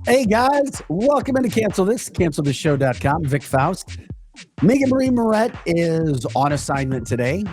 Hey guys, welcome into cancelthisshow.com. Vic Faust. Megan Marie Moret is on assignment today.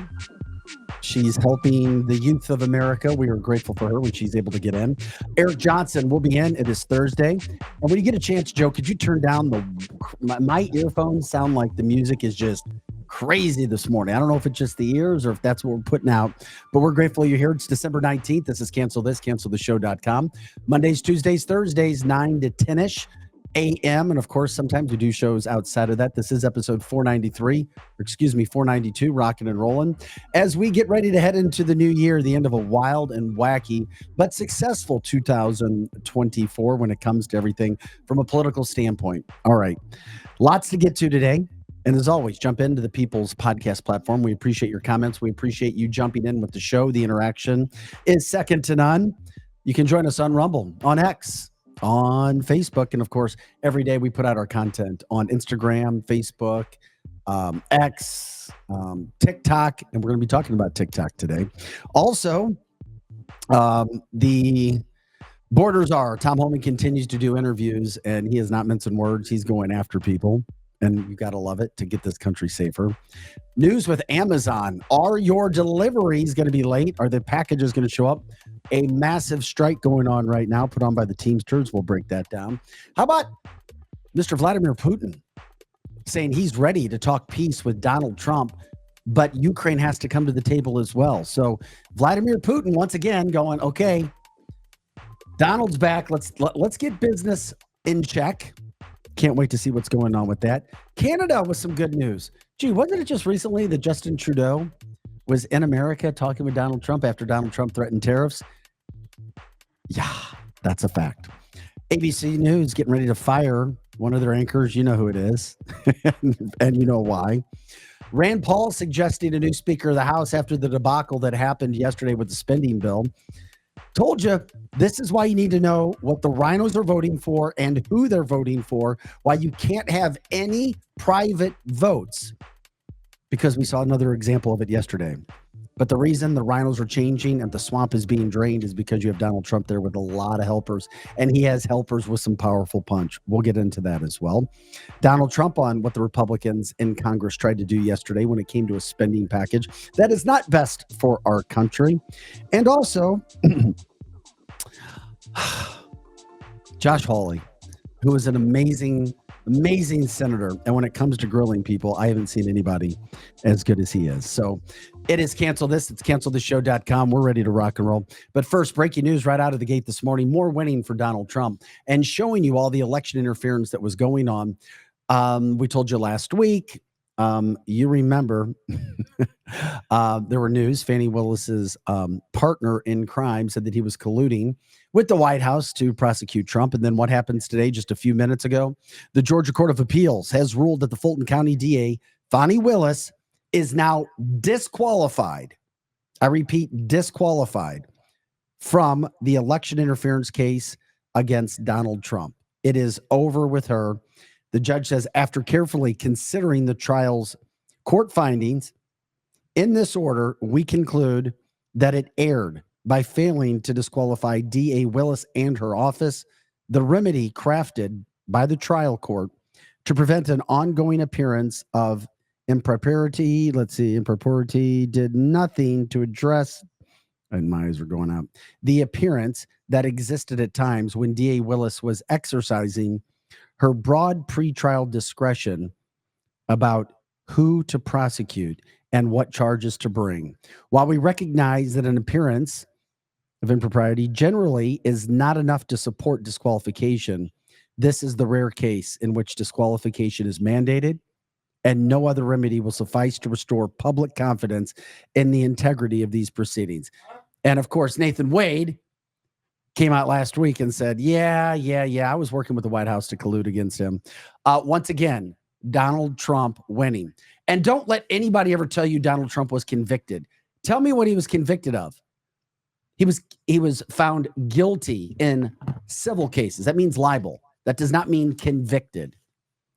She's helping the youth of America. We are grateful for her when she's able to get in. Eric Johnson will be in. It is Thursday. And when you get a chance, Joe, could you turn down my earphones sound like the music is just crazy this morning. I don't know if it's just the ears or if that's what we're putting out, but we're grateful you're here. It's December 19th. This is cancelthisshow.com. Mondays, Tuesdays, Thursdays, 9 to 10-ish a.m. And of course, sometimes we do shows outside of that. This is episode 492, rocking and rolling. As we get ready to head into the new year, the end of a wild and wacky, but successful 2024 when it comes to everything from a political standpoint. All right, lots to get to today. And as always, jump into the People's Podcast platform. We appreciate your comments. We appreciate you jumping in with the show. The interaction is second to none. You can join us on Rumble, on X, on Facebook, and of course, every day we put out our content on Instagram, Facebook, X, TikTok, and we're going to be talking about TikTok today. Also, the borders are. Tom Holman continues to do interviews, and he is not mincing words. He's going after people. And you got to love it to get this country safer. News with Amazon. Are your deliveries going to be late? Are the packages going to show up? A massive strike going on right now, put on by the Teamsters. We'll break that down. How about Mr. Vladimir Putin saying he's ready to talk peace with Donald Trump, but Ukraine has to come to the table as well. So Vladimir Putin, once again, going, okay, Donald's back. Let's get business in check. Can't wait to see what's going on with that. Canada with some good news. Gee, wasn't it just recently that Justin Trudeau was in America talking with Donald Trump after Donald Trump threatened tariffs? Yeah, that's a fact. ABC News getting ready to fire one of their anchors. You know who it is, and you know why. Rand Paul suggesting a new Speaker of the House after the debacle that happened yesterday with the spending bill. Told you, this is why you need to know what the rhinos are voting for and who they're voting for, why you can't have any private votes, because we saw another example of it yesterday. But the reason the rhinos are changing and the swamp is being drained is because you have Donald Trump there with a lot of helpers, and he has helpers with some powerful punch. We'll get into that as well. Donald Trump on what the Republicans in Congress tried to do yesterday when it came to a spending package that is not best for our country. And also, Josh Hawley, who is an amazing senator. And when it comes to grilling people, I haven't seen anybody as good as he is. So it is Cancel This. It's cancelthisshow.com. We're ready to rock and roll. But first, breaking news right out of the gate this morning, more winning for Donald Trump and showing you all the election interference that was going on. We told you last week, you remember there were news. Fani Willis's partner in crime said that he was colluding with the White House to prosecute Trump. And then what happens today, just a few minutes ago? The Georgia Court of Appeals has ruled that the Fulton County DA, Fani Willis, is now disqualified. I repeat, disqualified from the election interference case against Donald Trump. It is over with her. The judge says, after carefully considering the trial's court findings, in this order, we conclude that it erred by failing to disqualify DA Willis and her office. The remedy crafted by the trial court to prevent an ongoing appearance of impropriety. Impropriety did nothing to address, and my eyes are going out, the appearance that existed at times when DA Willis was exercising her broad pretrial discretion about who to prosecute and what charges to bring. While we recognize that an appearance of impropriety generally is not enough to support disqualification, this is the rare case in which disqualification is mandated and no other remedy will suffice to restore public confidence in the integrity of these proceedings. And of course, Nathan Wade came out last week and said, yeah, I was working with the White House to collude against him. Once again, Donald Trump winning. And don't let anybody ever tell you Donald Trump was convicted. Tell me what he was convicted of. He was found guilty in civil cases. That means libel. That does not mean convicted.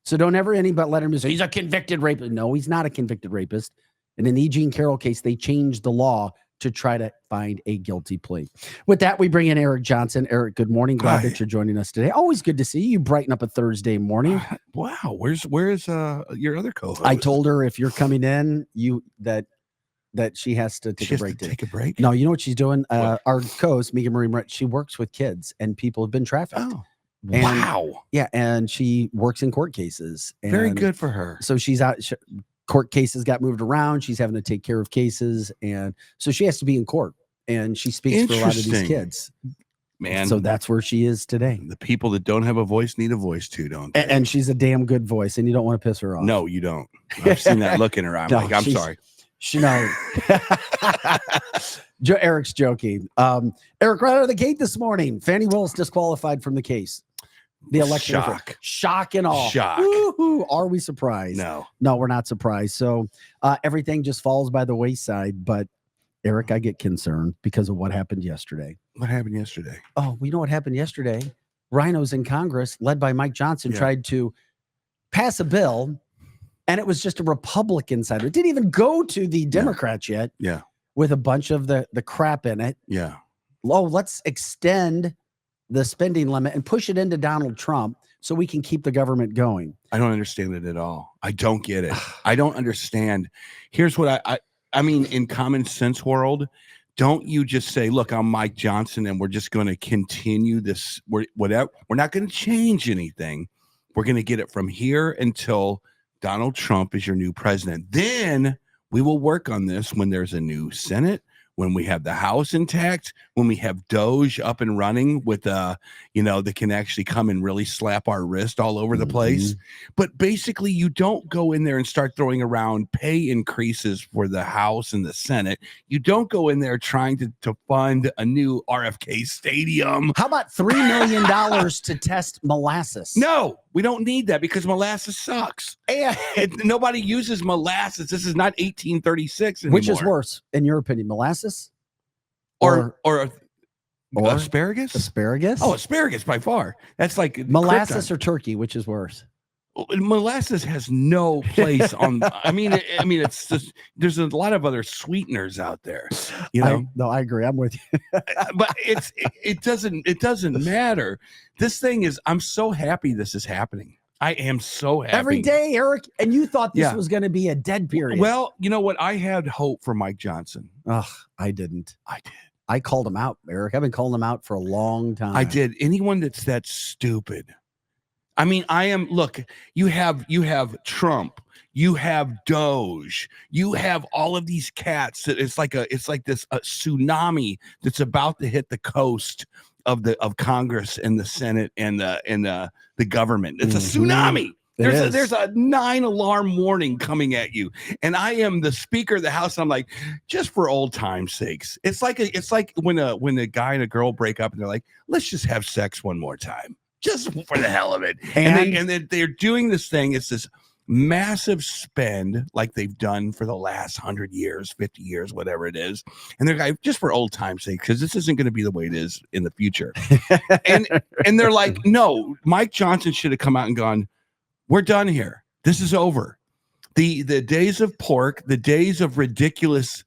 So don't ever anybody let him say he's a convicted rapist. No, he's not a convicted rapist. And in the E. Jean Carroll case, they changed the law to try to find a guilty plea. With that, we bring in Eric Johnson. Eric, good morning. Glad that you're joining us today. Always good to see you. You brighten up a Thursday morning. Wow. Where's your other co-host? I told her if you're coming in, that she has to take a break. Take a break? No, you know what she's doing? Our co-host, Megan Marie Moret, she works with kids and people have been trafficked. Oh, and, wow. Yeah, and she works in court cases. And very good for her. So she's out. Court cases got moved around. She's having to take care of cases. And so she has to be in court. And she speaks for a lot of these kids. Man. So that's where she is today. The people that don't have a voice need a voice too, don't they? And she's a damn good voice. And you don't want to piss her off. No, you don't. I've seen that look in her eye. I'm sorry. She knows. Eric's joking. Eric, right out of the gate this morning, Fannie Willis disqualified from the case. The election. Shock and all. Shock. Woo-hoo. Are we surprised? No, we're not surprised. So everything just falls by the wayside. But Eric, I get concerned because of what happened yesterday. What happened yesterday? Oh, we know what happened yesterday. Rhinos in Congress, led by Mike Johnson, tried to pass a bill, and it was just a Republican side. It didn't even go to the Democrats yet. Yeah. With a bunch of the crap in it. Yeah. Oh, let's extend the spending limit and push it into Donald Trump so we can keep the government going. I don't understand it at all. I don't get it. I don't understand. Here's what I mean, in common sense world, don't you just say, look, I'm Mike Johnson and we're just going to continue this. We're not going to change anything. We're going to get it from here until Donald Trump is your new president. Then we will work on this when there's a new Senate, when we have the House intact, when we have Doge up and running with, that can actually come and really slap our wrist all over the place. But basically, you don't go in there and start throwing around pay increases for the House and the Senate. You don't go in there trying to fund a new RFK stadium. How about $3 million to test molasses? No, we don't need that because molasses sucks. And nobody uses molasses. This is not 1836 anymore. Which is worse, in your opinion, molasses? Or asparagus? Asparagus? Oh, asparagus by far. That's like molasses or turkey, which is worse? Molasses has no place on. I mean, it's just there's a lot of other sweeteners out there. I agree. I'm with you. But it doesn't matter. This thing is. I'm so happy this is happening. I am so happy every day, Eric. And you thought this was going to be a dead period. Well, you know what? I had hope for Mike Johnson. I didn't. I did. I called him out, Eric. I've been calling him out for a long time. I did. Anyone that's that stupid. I mean, look, you have Trump, you have Doge, you have all of these cats that it's like this tsunami that's about to hit the coast of Congress and the Senate and the government. It's a tsunami. There's a 9 alarm warning coming at you. And I am the Speaker of the House. And I'm like, just for old time's sakes. It's like when a guy and a girl break up and they're like, let's just have sex one more time. Just for the hell of it. And then they're doing this thing. It's this massive spend like they've done for the last 100 years, 50 years, whatever it is. And they're like, just for old time's sake, because this isn't going to be the way it is in the future. and they're like, no, Mike Johnson should have come out and gone, we're done here. This is over. The days of pork, the days of ridiculous.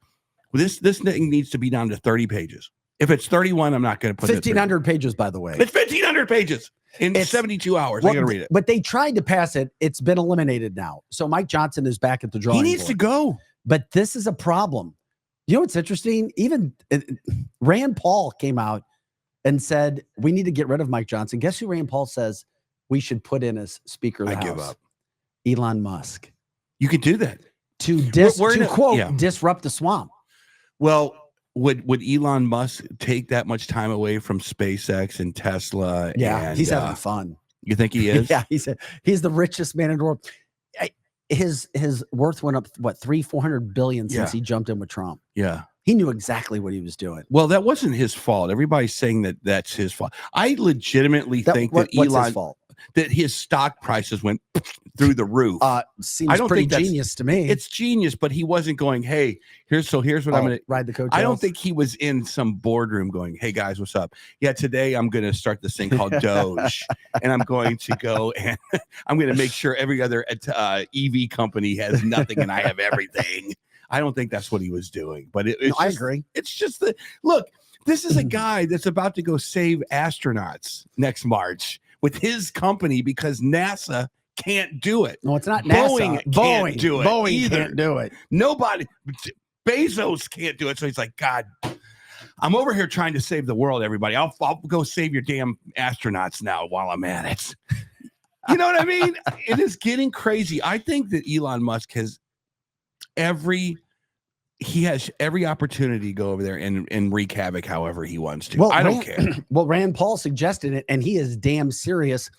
This thing needs to be down to 30 pages. If it's 31, I'm not going to put 1,500 pages, by the way. It's 1,500 pages in 72 hours. I got to read it. But they tried to pass it. It's been eliminated now. So Mike Johnson is back at the drawing board. He needs to go. But this is a problem. You know what's interesting? Even Rand Paul came out and said, we need to get rid of Mike Johnson. Guess who Rand Paul says we should put in as Speaker of the House? Give up. Elon Musk. You could do that. To disrupt the swamp. Well, would Elon Musk take that much time away from SpaceX and Tesla? Yeah, he's having fun. You think he is? Yeah, he's the richest man in the world. his worth went up what 400 billion since he jumped in with Trump. Yeah. He knew exactly what he was doing. Well, that wasn't his fault. Everybody's saying that that's his fault. I legitimately think that what's Elon his fault? that his stock prices went through the roof. Seems pretty genius to me. It's genius, but he wasn't going, hey, here's what I'm going to ride the coattails. I don't think he was in some boardroom going, hey guys, what's up? Yeah, today I'm going to start this thing called Doge, and I'm going to go and I'm going to make sure every other EV company has nothing and I have everything. I don't think that's what he was doing, but I agree. It's just look, this is a guy that's about to go save astronauts next March with his company because NASA can't do it. No, it's not NASA. Boeing can't do it. Boeing either. Can't do it. Nobody. Bezos can't do it. So he's like, God, I'm over here trying to save the world, everybody. I'll go save your damn astronauts now while I'm at it. You know what I mean? It is getting crazy. I think that Elon Musk has every opportunity to go over there and wreak havoc however he wants to. Well, I don't care. Well, Rand Paul suggested it, and he is damn serious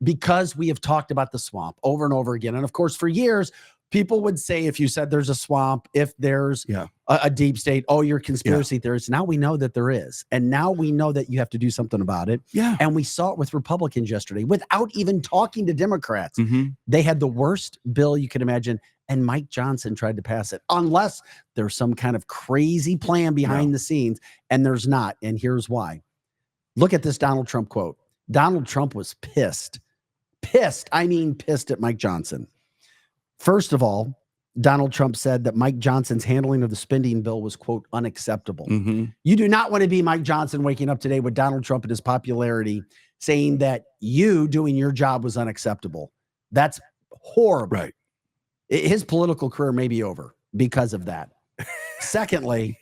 because we have talked about the swamp over and over again. And of course, for years, people would say if you said there's a swamp, if there's a deep state, oh, you're conspiracy theorists. Now we know that there is. And now we know that you have to do something about it. Yeah. And we saw it with Republicans yesterday without even talking to Democrats. Mm-hmm. They had the worst bill you could imagine. And Mike Johnson tried to pass it, unless there's some kind of crazy plan behind the scenes. And there's not. And here's why. Look at this Donald Trump quote. Donald Trump was pissed. I mean, pissed at Mike Johnson. First of all, Donald Trump said that Mike Johnson's handling of the spending bill was, quote, unacceptable. Mm-hmm. You do not want to be Mike Johnson waking up today with Donald Trump and his popularity saying that you doing your job was unacceptable. That's horrible. Right. His political career may be over because of that. Secondly,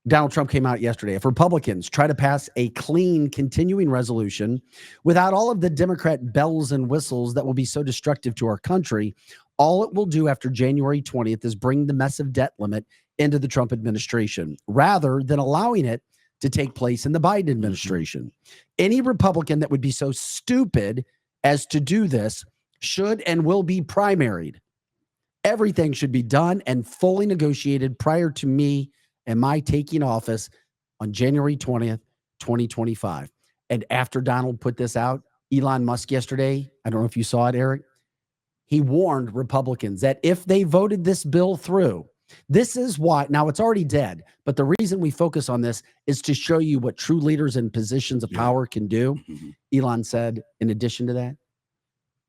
Donald Trump came out yesterday. If Republicans try to pass a clean continuing resolution without all of the Democrat bells and whistles that will be so destructive to our country, all it will do after January 20th is bring the mess of debt limit into the Trump administration rather than allowing it to take place in the Biden administration. Any Republican that would be so stupid as to do this should and will be primaried. Everything should be done and fully negotiated prior to me and my taking office on January 20th, 2025. And after Donald put this out, Elon Musk yesterday, I don't know if you saw it, Eric, he warned Republicans that if they voted this bill through, this is why, now it's already dead, but the reason we focus on this is to show you what true leaders in positions of power can do. Elon said, in addition to that,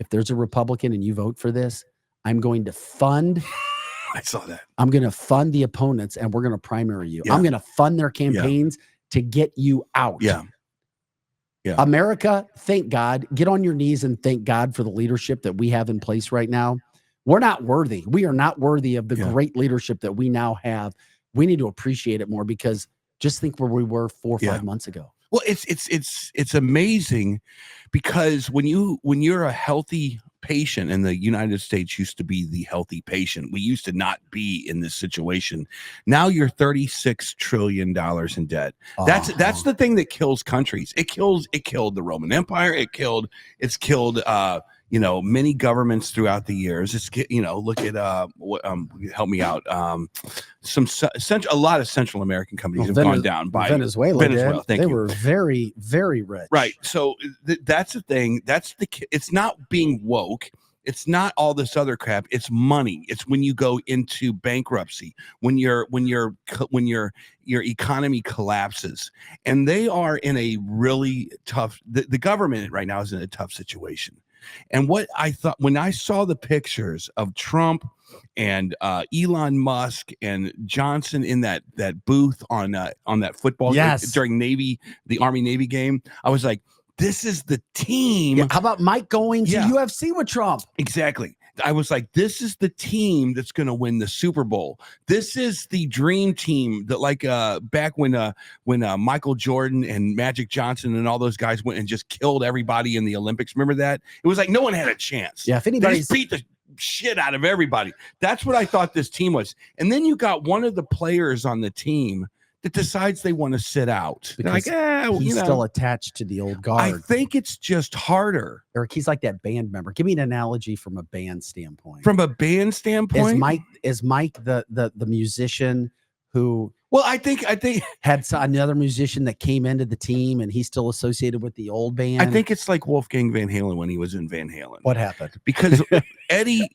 if there's a Republican and you vote for this, I'm going to fund. I saw that. I'm going to fund the opponents and we're going to primary you. I'm going to fund their campaigns to get you out. Yeah. America, thank God. Get on your knees and thank God for the leadership that we have in place right now. We're not worthy. We are not worthy of the great leadership that we now have. We need to appreciate it more because just think where we were 4 or 5 months ago. Well, it's amazing because when you're a healthy patient, and the United States used to be the healthy patient, we used to not be in this situation. Now you're $36 trillion in debt. That's the thing that kills countries. It killed the Roman Empire. It's killed many governments throughout the years. Look at help me out. A lot of Central American companies have gone down by Venezuela. Thank they you. were very, very rich. Right. So that's the thing. It's not being woke. It's not all this other crap. It's money. It's when you go into bankruptcy, when your economy collapses, and they are in a really tough. The government right now is in a tough situation. And what I thought when I saw the pictures of Trump and Elon Musk and Johnson in that booth on that football game during the Army Navy game, I was like, this is the team. Yeah, how about Mike going to UFC with Trump? Exactly. I was like, this is the team that's going to win the Super Bowl. This is the dream team that back when Michael Jordan and Magic Johnson and all those guys went and just killed everybody in the Olympics. Remember that? It was like no one had a chance. Yeah, if anybody beat the shit out of everybody. That's what I thought this team was. And then you got one of the players on the team that decides they want to sit out. They're Because like, he's still attached to the old guard. I think it's just harder. Eric, he's like that band member. Give me an analogy from a band standpoint. From a band standpoint, is Mike the musician who? Well, I think had another musician that came into the team, and he's still associated with the old band. I think it's like Wolfgang Van Halen when he was in Van Halen. What happened? Because Eddie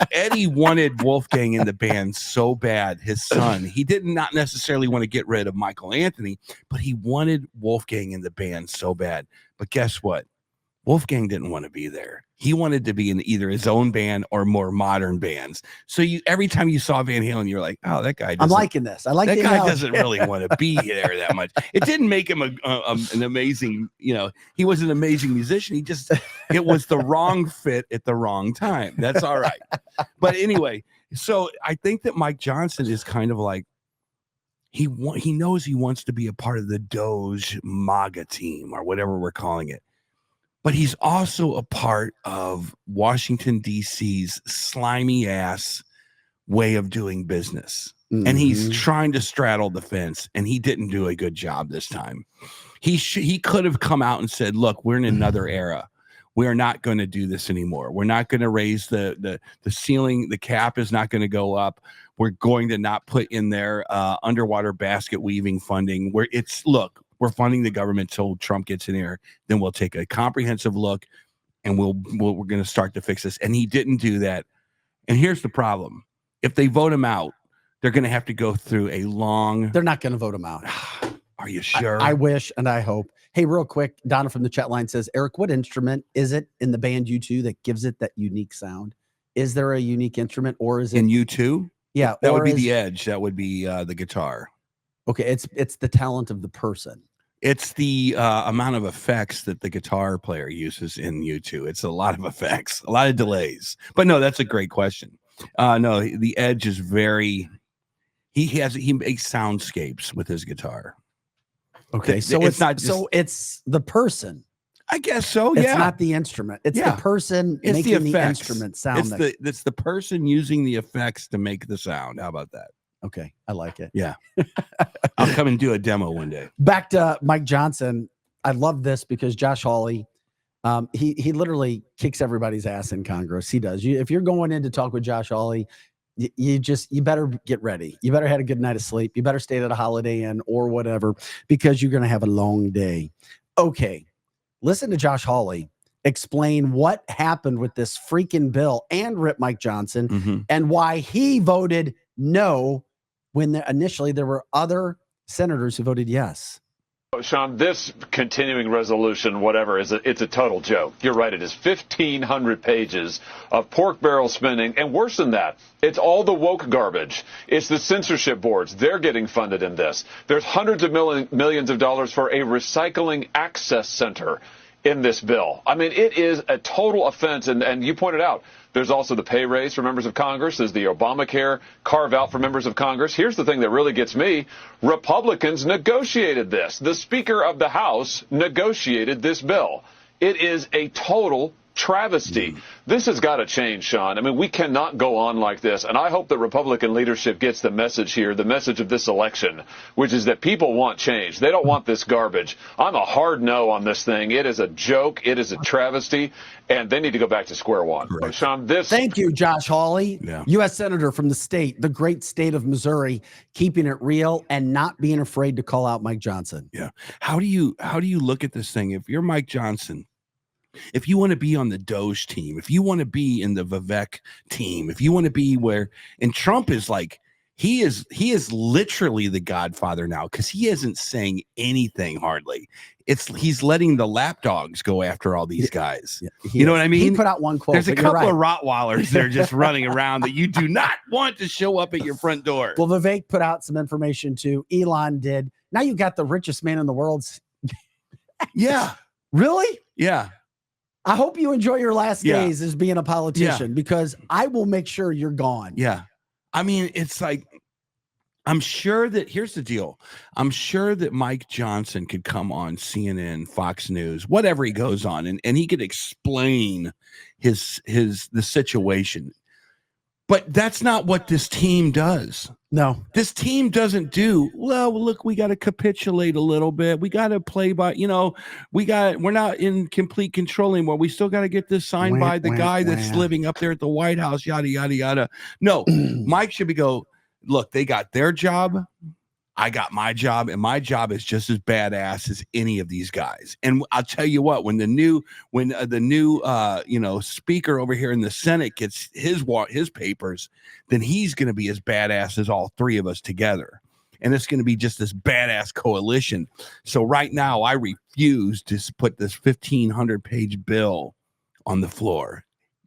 wanted Wolfgang in the band so bad. His son, he did not necessarily want to get rid of Michael Anthony, but he wanted Wolfgang in the band so bad. But guess what? Wolfgang didn't want to be there. He wanted to be in either his own band or more modern bands. So every time you saw Van Halen, you're like, oh, that guy. I'm liking this. I like that guy. Analogy. Doesn't really want to be there that much. It didn't make him an amazing. He was an amazing musician. It was the wrong fit at the wrong time. That's all right. But anyway, so I think that Mike Johnson is kind of like he knows he wants to be a part of the Doge MAGA team or whatever we're calling it. But he's also a part of Washington, D.C.'s slimy ass way of doing business. Mm-hmm. And he's trying to straddle the fence, and he didn't do a good job this time. He could have come out and said, look, we're in another era. We are not going to do this anymore. We're not going to raise the ceiling. The cap is not going to go up. We're going to not put in there underwater basket weaving funding where we're funding the government till Trump gets in here. Then we'll take a comprehensive look, and we're going to start to fix this. And he didn't do that. And here's the problem: if they vote him out, they're going to have to go through a long. They're not going to vote him out. Are you sure? I wish and I hope. Hey, real quick, Donna from the chat line says, Eric, what instrument is it in the band U2 that gives it that unique sound? Is there a unique instrument, or is it in U2? Yeah, that would be the edge. That would be the guitar. Okay, it's the talent of the person. It's the amount of effects that the guitar player uses in U2. It's a lot of effects, a lot of delays. But no, that's a great question. No, the edge is very. He makes soundscapes with his guitar. Okay, so it's not. So it's the person. I guess so. It's not the instrument. It's the person making the instrument sound. It's the person using the effects to make the sound. How about that? Okay, I like it. Yeah. I'll come and do a demo one day. Back to Mike Johnson. I love this because Josh Hawley, he literally kicks everybody's ass in Congress. He does. If you're going in to talk with Josh Hawley, you better get ready. You better have a good night of sleep. You better stay at a Holiday Inn or whatever, because you're going to have a long day. Okay, listen to Josh Hawley explain what happened with this freaking bill and rip Mike Johnson and why he voted no when initially there were other senators who voted yes. Sean, this continuing resolution, whatever, it's a total joke. You're right. It is 1,500 pages of pork barrel spending. And worse than that, it's all the woke garbage. It's the censorship boards. They're getting funded in this. There's hundreds of millions of dollars for a recycling access center in this bill. I mean, it is a total offense. And you pointed out, there's also the pay raise for members of Congress. There's the Obamacare carve out for members of Congress. Here's the thing that really gets me. Republicans negotiated this. The Speaker of the House negotiated this bill. It is a total travesty. This has got to change, Sean. I mean, we cannot go on like this. And I hope that Republican leadership gets the message here, the message of this election, which is that people want change. They don't want this garbage. I'm a hard no on this thing. It is a joke. It is a travesty. And they need to go back to square one. Right. Sean, Thank you, Josh Hawley, U.S. Senator from the great state of Missouri, keeping it real and not being afraid to call out Mike Johnson. Yeah. How do you look at this thing? If you're Mike Johnson, if you want to be on the Doge team, if you want to be in the Vivek team, if you want to be and Trump is like, he is literally the godfather now, because he isn't saying anything hardly. He's letting the lapdogs go after all these guys. You know what I mean? He put out one quote. There's a couple of Rottweilers that are just running around that you do not want to show up at your front door. Well, Vivek put out some information too. Elon did. Now you got the richest man in the world. Yeah. Really? Yeah. I hope you enjoy your last days as being a politician, because I will make sure you're gone. Yeah. I mean, it's like, I'm sure that here's the deal. I'm sure that Mike Johnson could come on CNN, Fox News, whatever he goes on, and he could explain the situation. But that's not what this team does. No. This team doesn't do, well, look, we got to capitulate a little bit. We got to play by, we're not in complete control anymore. We still got to get this signed by the guy that's living up there at the White House, yada, yada, yada. No, Mike should go, look, they got their job. I got my job, and my job is just as badass as any of these guys. And I'll tell you what, when the new speaker over here in the Senate gets his papers, then he's going to be as badass as all three of us together. And it's going to be just this badass coalition. So right now, I refuse to put this 1,500-page bill on the floor.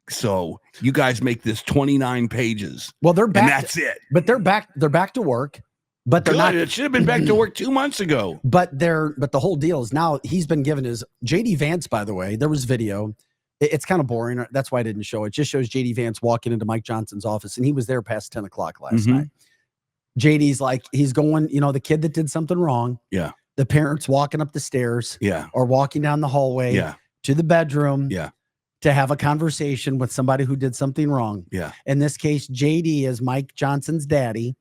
So you guys make this 29 pages. Well, they're back. And that's it. But they're back. They're back to work. But they're not. It should have been back to work 2 months ago. But the whole deal is now he's been given his JD Vance, by the way. There was video. It's kind of boring. That's why I didn't show it. It just shows JD Vance walking into Mike Johnson's office, and he was there past 10 o'clock last night. JD's like, he's going, the kid that did something wrong. Yeah. The parents walking up the stairs. Yeah. Or walking down the hallway. Yeah. To the bedroom. Yeah. To have a conversation with somebody who did something wrong. Yeah. In this case, JD is Mike Johnson's daddy.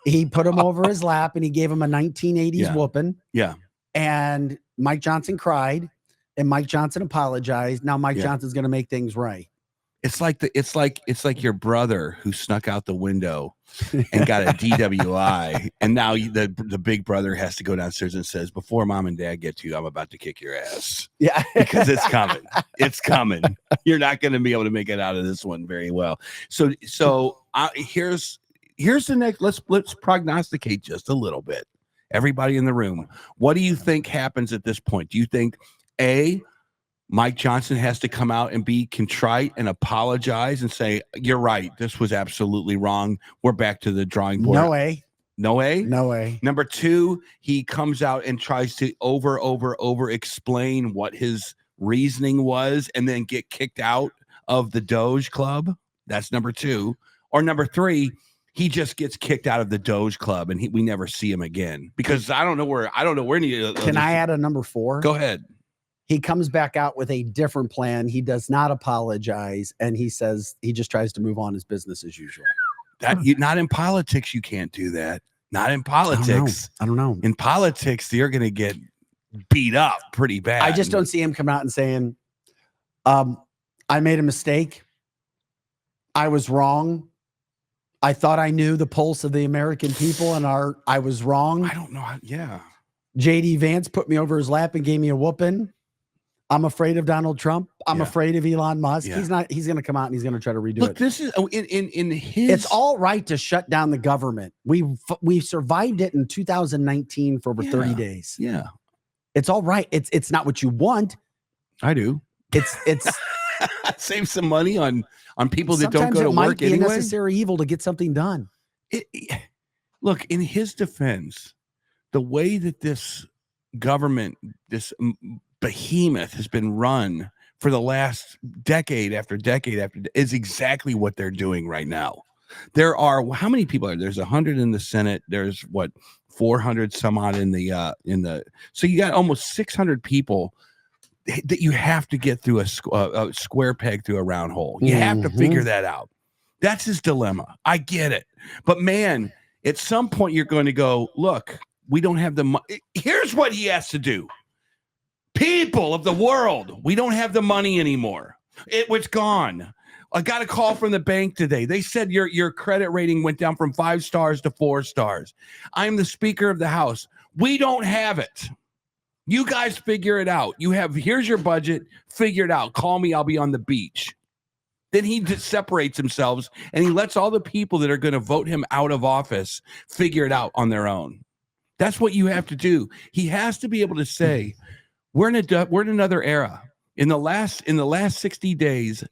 He put him over his lap and he gave him a 1980s whooping. Yeah. And Mike Johnson cried and Mike Johnson apologized. Now Mike Johnson's going to make things right. It's like your brother who snuck out the window and got a DWI, and now the big brother has to go downstairs and says, "Before mom and dad get to you, I'm about to kick your ass." Yeah, because it's coming. It's coming. You're not going to be able to make it out of this one very well. So here's the next. Let's prognosticate just a little bit. Everybody in the room, what do you think happens at this point? Do you think Mike Johnson has to come out and be contrite and apologize and say, "You're right. This was absolutely wrong. We're back to the drawing board"? No way. No way? No way. Number two, he comes out and tries to over explain what his reasoning was and then get kicked out of the Doge Club. That's number two. Or number three, he just gets kicked out of the Doge Club and we never see him again. Because I don't know where Can I add a number four? Go ahead. He comes back out with a different plan. He does not apologize, and he says he just tries to move on his business as usual. Not in politics, you can't do that. Not in politics. I don't know. In politics, you're going to get beat up pretty bad. I just don't see him come out and saying, I made a mistake. I was wrong. I thought I knew the pulse of the American people, and I was wrong. I don't know. Yeah. JD Vance put me over his lap and gave me a whooping. I'm afraid of Donald Trump. I'm afraid of Elon Musk. Yeah. He's going to come out and he's going to try to redo it. This is in his. It's all right to shut down the government. We survived it in 2019 for over 30 days. Yeah. It's all right. It's not what you want. I do. It's save some money on people that don't sometimes go to it might work be anyway. a necessary evil to get something done. Look, in his defense, the way that this government, this behemoth has been run for the last decade after decade is exactly what they're doing right now. There are, how many people are there? There's 100 in the Senate. There's 400 some odd in the so you got almost 600 people that you have to get through a square peg through a round hole. You have to figure that out. That's his dilemma. I get it. But man, at some point you're going to go, look, we don't have the money. Here's what he has to do. People of the world, we don't have the money anymore. It was gone. I got a call from the bank today. They said your credit rating went down from 5 stars to 4 stars. I'm the Speaker of the House. We don't have it. You guys figure it out. Here's your budget. Figure it out. Call me. I'll be on the beach. Then he just separates himself and he lets all the people that are going to vote him out of office figure it out on their own. That's what you have to do. He has to be able to say, we're in another era. In the last 60 days,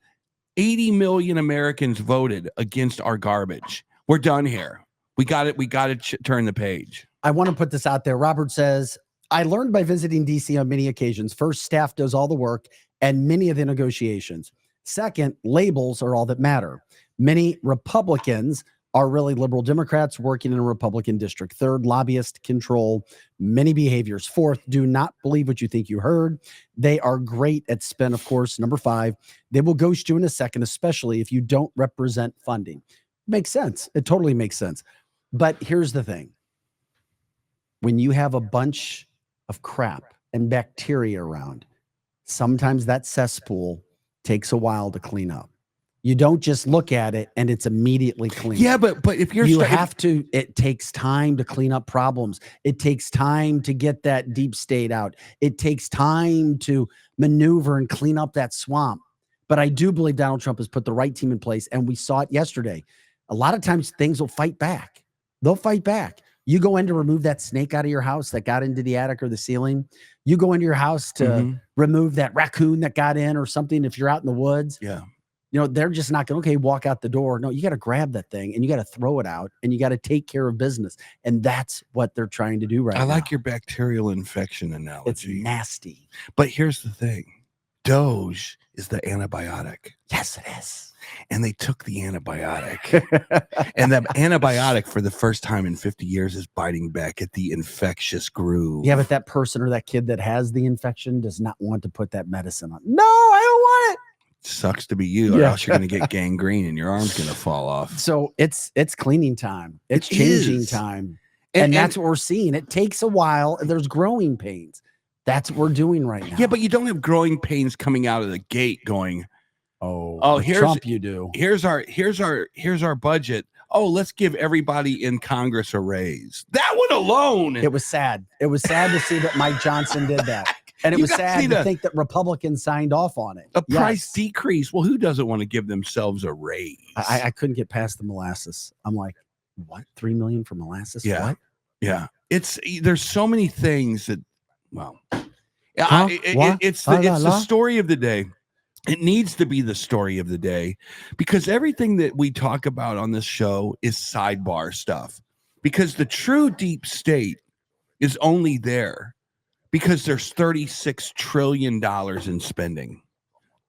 80 million Americans voted against our garbage. We're done here. We got it. We got to turn the page. I want to put this out there. Robert says, I learned by visiting DC on many occasions. First, staff does all the work and many of the negotiations. Second, labels are all that matter. Many Republicans are really liberal Democrats working in a Republican district. Third, lobbyists control many behaviors. Fourth, do not believe what you think you heard. They are great at spin, of course. Number 5, they will ghost you in a second, especially if you don't represent funding. Makes sense. It totally makes sense. But here's the thing. When you have a bunch of crap and bacteria around, sometimes that cesspool takes a while to clean up. You don't just look at it and it's immediately clean. Yeah, but if you're it takes time to clean up problems. It takes time to get that deep state out. It takes time to maneuver and clean up that swamp. But I do believe Donald Trump has put the right team in place, and we saw it yesterday. A lot of times things will fight back. They'll fight back. You go in to remove that snake out of your house that got into the attic or the ceiling. You go into your house to remove that raccoon that got in or something if you're out in the woods. Yeah. You know, they're just not going to, walk out the door. No, you got to grab that thing and you got to throw it out and you got to take care of business. And that's what they're trying to do right now. I like your bacterial infection analogy. It's nasty. But here's the thing. Doge is the antibiotic. Yes, it is. And they took the antibiotic. And that antibiotic for the first time in 50 years is biting back at the infectious groove. Yeah, but that person or that kid that has the infection does not want to put that medicine on. No, I don't want it. Sucks to be you, or else you're going to get gangrene and your arm's going to fall off. So it's cleaning time. It's changing time. And that's what we're seeing. It takes a while. There's growing pains. That's what we're doing right now. Yeah, but you don't have growing pains coming out of the gate going, here's Trump, you do. Here's our budget. Oh, let's give everybody in Congress a raise. That one alone. It was sad. It was sad to see that Mike Johnson did that. And it was sad to think that Republicans signed off on it. Price decrease. Well, who doesn't want to give themselves a raise? I couldn't get past the molasses. I'm like, what? $3 million for molasses? Yeah. What? Yeah. There's so many things that, well, it's the story of the day. It needs to be the story of the day because everything that we talk about on this show is sidebar stuff, because the true deep state is only there because there's $36 trillion in spending.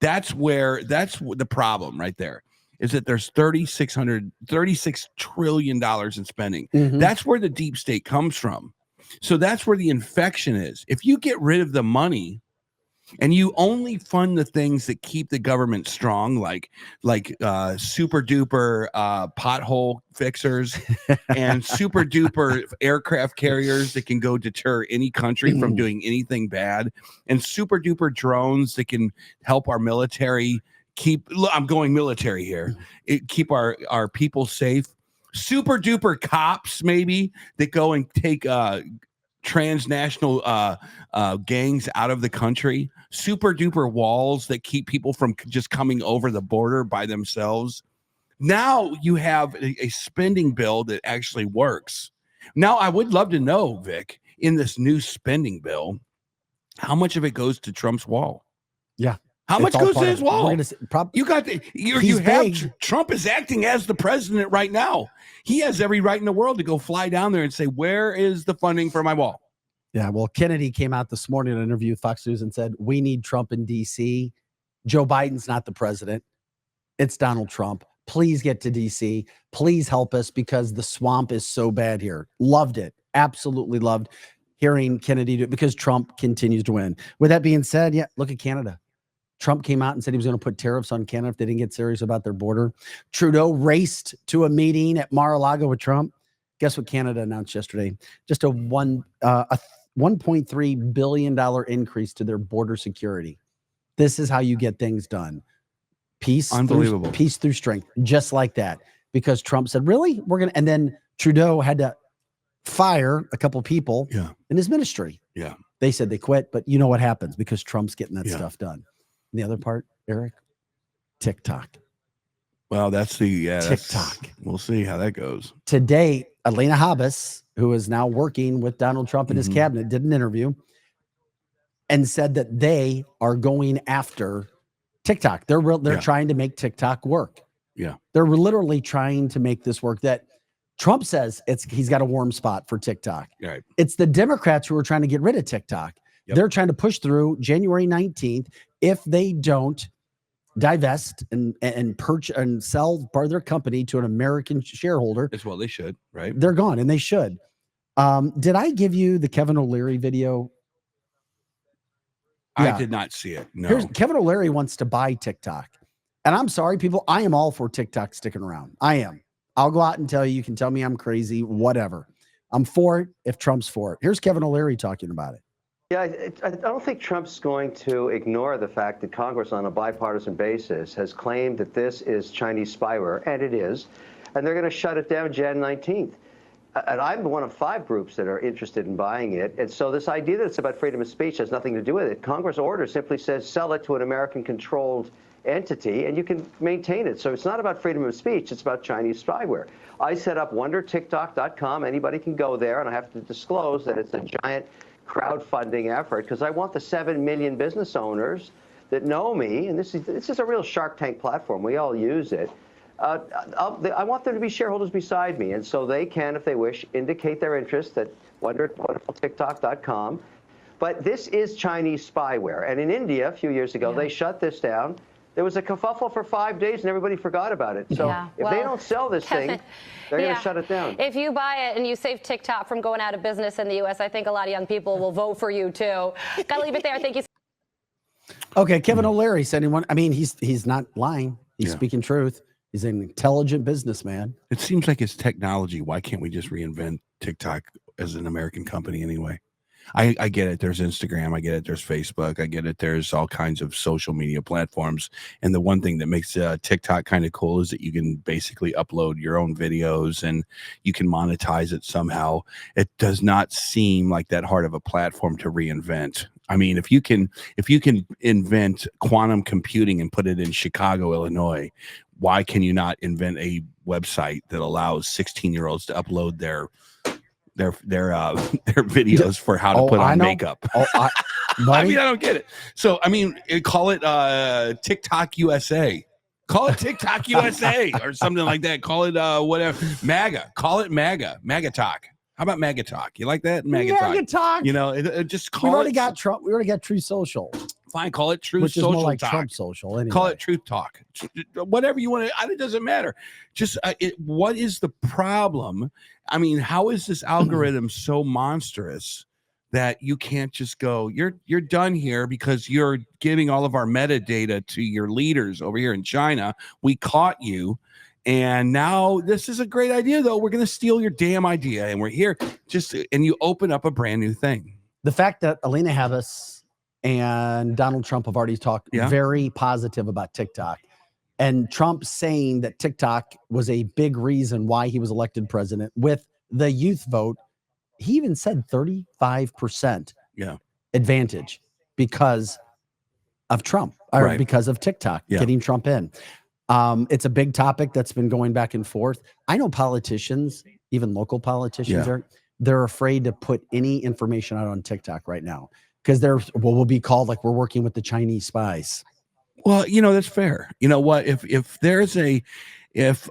That's the problem right there, is that there's $36 trillion in spending. Mm-hmm. That's where the deep state comes from. So that's where the infection is. If you get rid of the money and you only fund the things that keep the government strong, like super duper pothole fixers and super duper aircraft carriers that can go deter any country from doing anything bad, and super duper drones that can help our military I'm going military here, keep our people safe. Super duper cops maybe that go and take transnational gangs out of the country. Super duper walls that keep people from just coming over the border by themselves. Now you have a spending bill that actually works. Now I would love to know, Vic, in this new spending bill, how much of it goes to Trump's wall? Yeah. How much goes to his wall? Trump is acting as the president right now. He has every right in the world to go fly down there and say, where is the funding for my wall? Yeah, well, Kennedy came out this morning in an interview with Fox News and said, we need Trump in D.C. Joe Biden's not the president. It's Donald Trump. Please get to D.C. Please help us because the swamp is so bad here. Loved it. Absolutely loved hearing Kennedy do it because Trump continues to win. With that being said, yeah, look at Canada. Trump came out and said he was going to put tariffs on Canada if they didn't get serious about their border. Trudeau raced to a meeting at Mar-a-Lago with Trump. Guess what Canada announced yesterday? Just a $1.3 billion increase to their border security. This is how you get things done. Peace, unbelievable. Peace through strength, just like that. Because Trump said, really? We're going to, and then Trudeau had to fire a couple people in his ministry. Yeah. They said they quit, but you know what happens because Trump's getting that stuff done. And the other part, Eric, TikTok. Well, that's TikTok. We'll see how that goes. Today, Elena Habas, who is now working with Donald Trump in his cabinet, did an interview and said that they are going after TikTok. They're trying to make TikTok work. Yeah. They're literally trying to make this work. That Trump says he's got a warm spot for TikTok. Right. It's the Democrats who are trying to get rid of TikTok. Yep. They're trying to push through January 19th. If they don't, divest and purchase and sell part of their company to an American shareholder, As well, they should, right? they're gone, and they should. Did I give you the Kevin O'Leary video? I Yeah. did not see it. No. Here's Kevin O'Leary wants to buy TikTok. And I'm sorry, people, I am all for TikTok sticking around. I am. I'll go out and tell you can tell me I'm crazy, whatever. I'm for it if Trump's for it. Here's Kevin O'Leary talking about it. Yeah, I don't think Trump's going to ignore the fact that Congress, on a bipartisan basis, has claimed that this is Chinese spyware, and it is, and they're going to shut it down Jan 19th. And I'm one of 5 groups that are interested in buying it. And so this idea that it's about freedom of speech has nothing to do with it. Congress order simply says sell it to an American-controlled entity, and you can maintain it. So it's not about freedom of speech. It's about Chinese spyware. I set up wondertiktok.com. Anybody can go there, and I have to disclose that it's a giant crowdfunding effort because I want the 7 million business owners that know me, and this is a real Shark Tank platform. We all use it. I want them to be shareholders beside me, and so they can, if they wish, indicate their interest at wondertiktok.com. But this is Chinese spyware. And in India, a few years ago, they shut this down. There was a kerfuffle for 5 days, and everybody forgot about it. So if they don't sell this thing, they're going to shut it down. If you buy it and you save TikTok from going out of business in the U.S., I think a lot of young people will vote for you, too. Got to leave it there. Thank you. Okay, Kevin O'Leary said he's not lying. He's speaking truth. He's an intelligent businessman. It seems like it's technology. Why can't we just reinvent TikTok as an American company anyway? I get it. There's Instagram. I get it. There's Facebook. I get it. There's all kinds of social media platforms. And the one thing that makes TikTok kind of cool is that you can basically upload your own videos and you can monetize it somehow. It does not seem like that hard of a platform to reinvent. I mean, if you can invent quantum computing and put it in Chicago, Illinois, why can you not invent a website that allows 16-year-olds to upload their videos for how to put on makeup? I mean, I don't get it. So, I mean, call it TikTok USA. Call it TikTok USA or something like that. Call it whatever. MAGA. Call it MAGA. MAGA Talk. How about MAGA Talk? You like that? MAGA Talk. You know, it just call we already got Trump. We already got True Social. Fine, call it Truth Which Social is more like Talk. Trump Social. Anyway. Call it Truth Talk. Whatever you want to. It doesn't matter. Just what is the problem? I mean, how is this algorithm so monstrous that you can't just go? You're done here because you're giving all of our metadata to your leaders over here in China. We caught you. And now this is a great idea, though. We're going to steal your damn idea. And we're here and you open up a brand new thing. The fact that Alina Habas and Donald Trump have already talked very positive about TikTok, and Trump saying that TikTok was a big reason why he was elected president with the youth vote. He even said 35% advantage because of Trump or because of TikTok getting Trump in. It's a big topic that's been going back and forth. I know politicians, even local politicians, they're afraid to put any information out on TikTok right now because we'll be called like we're working with the Chinese spies. Well, you know, that's fair. You know what? If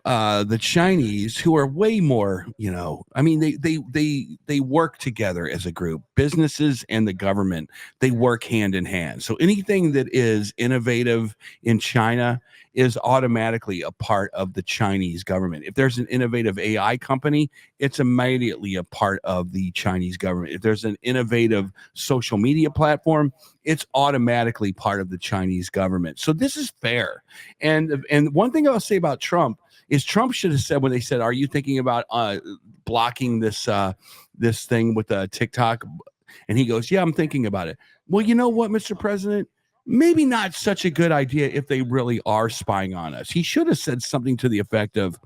the Chinese, who are way more, you know, I mean, they work together as a group, businesses and the government, they work hand in hand. So anything that is innovative in China is automatically a part of the Chinese government. If there's an innovative AI company, it's immediately a part of the Chinese government. If there's an innovative social media platform, it's automatically part of the Chinese government. So this is fair. And one thing I'll say about Trump is Trump should have said, when they said, "Are you thinking about blocking this thing with TikTok?" And he goes, "Yeah, I'm thinking about it." Well, you know what, Mr. President? Maybe not such a good idea if they really are spying on us. He should have said something to the effect of,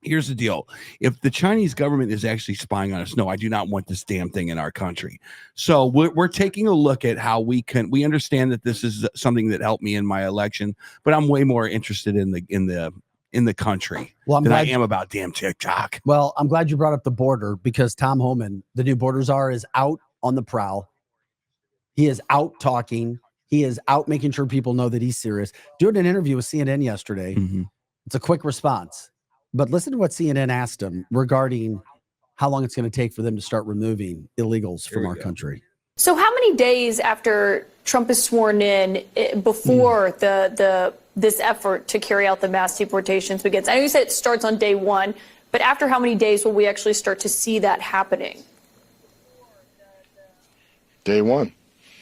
here's the deal. If the Chinese government is actually spying on us, no, I do not want this damn thing in our country. So we're taking a look at how we understand that this is something that helped me in my election, but I'm way more interested in the country than I am about damn TikTok. Well, I'm glad you brought up the border because Tom Homan, the new border czar, is out on the prowl. He is out talking. He is out making sure people know that he's serious. Doing an interview with CNN yesterday. It's a quick response. But listen to what CNN asked him regarding how long it's going to take for them to start removing illegals from our country. So how many days after Trump is sworn in before the this effort to carry out the mass deportations begins? I know you said it starts on day one, but after how many days will we actually start to see that happening? Day one.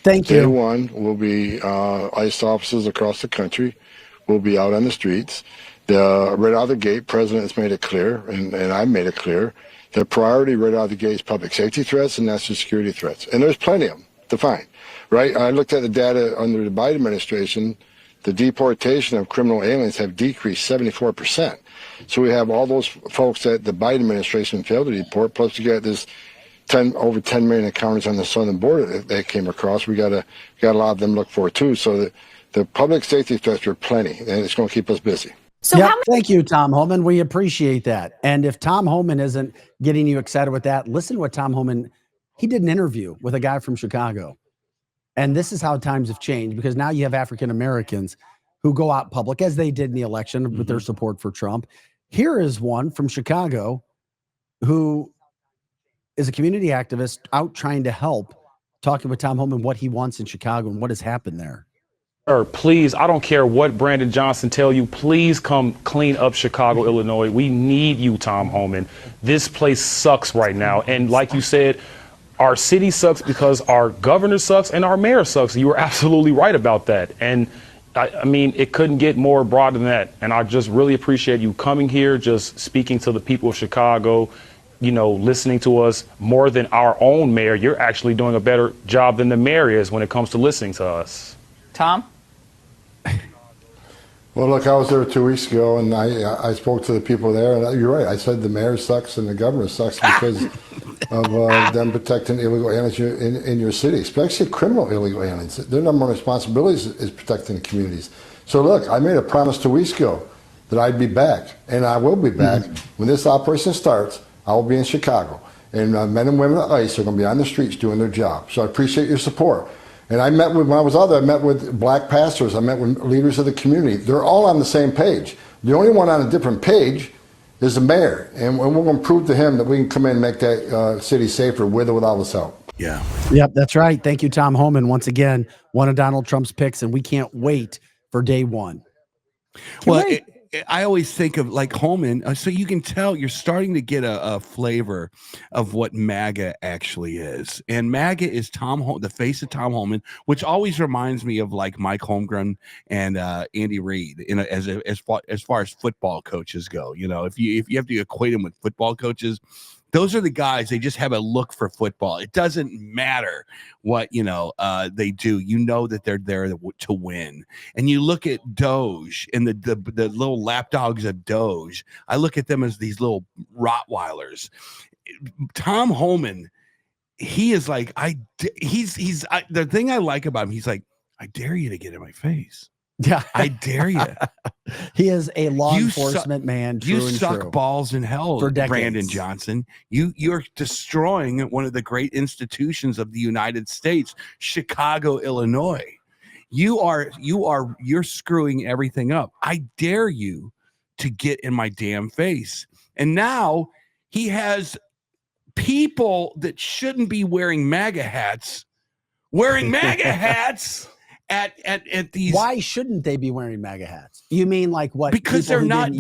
Thank you. Day one will be ICE officers across the country will be out on the streets. Right out of the gate, President has made it clear, and I've made it clear, the priority right out of the gate is public safety threats and national security threats. And there's plenty of them to find, right? I looked at the data under the Biden administration. The deportation of criminal aliens have decreased 74%. So we have all those folks that the Biden administration failed to deport, plus you got this over 10 million encounters on the southern border that came across. We got a lot of them to look for too. So the public safety threats are plenty, and it's going to keep us busy. So Yep, thank you, Tom Homan. We appreciate that. And if Tom Homan isn't getting you excited with that, listen to what Tom Homan, he did an interview with a guy from Chicago. And this is how times have changed, because now you have African Americans who go out public, as they did in the election with their support for Trump. Here is one from Chicago who is a community activist out trying to help, talking with Tom Homan what he wants in Chicago and what has happened there. Please, I don't care what Brandon Johnson tell you, please come clean up Chicago, Illinois. We need you, Tom Homan. This place sucks right now. And like you said, our city sucks because our governor sucks and our mayor sucks. You were absolutely right about that. And I mean, it couldn't get more broad than that. And I just really appreciate you coming here, just speaking to the people of Chicago, you know, listening to us more than our own mayor. You're actually doing a better job than the mayor is when it comes to listening to us. Tom? Well, look, I was there 2 weeks ago, and I spoke to the people there, and you're right. I said the mayor sucks and the governor sucks because of them protecting illegal aliens in your city, especially criminal illegal aliens. Their number one responsibility is protecting the communities. So, look, I made a promise 2 weeks ago that I'd be back, and I will be back. When this operation starts, I will be in Chicago, and men and women at ICE are going to be on the streets doing their job. So I appreciate your support. And I met with, when I was out there, I met with black pastors. I met with leaders of the community. They're all on the same page. The only one on a different page is the mayor. And we're going to prove to him that we can come in and make that city safer with or without his help. Yeah. Yep, that's right. Thank you, Tom Homan. Once again, one of Donald Trump's picks, and we can't wait for day one. Well, I always think of like Homan, so you can tell you're starting to get a flavor of what MAGA actually is. And MAGA is the face of Tom Homan, which always reminds me of like Mike Holmgren and Andy Reid, as far as football coaches go. You know, if you have to equate them with football coaches, those are the guys. They just have a look for football. It doesn't matter what they do. You know that they're there to win. And you look at Doge and the little lapdogs of Doge. I look at them as these little Rottweilers. Tom Homan, he is like the thing I like about him. He's like, I dare you to get in my face. Yeah, I dare you. He is a law enforcement man. You suck balls in hell, for decades. Brandon Johnson. You're destroying one of the great institutions of the United States, Chicago, Illinois. You're screwing everything up. I dare you to get in my damn face. And now he has people that shouldn't be wearing MAGA hats wearing MAGA hats. At these, why shouldn't they be wearing MAGA hats? You mean like what? Because they're not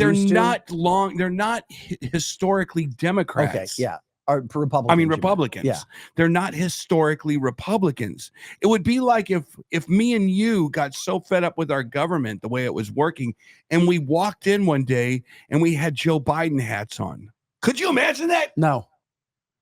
historically Democrats. Okay, yeah, or Republicans. I mean Republicans. Yeah, they're not historically Republicans. It would be like if me and you got so fed up with our government the way it was working, and we walked in one day and we had Joe Biden hats on. Could you imagine that? No.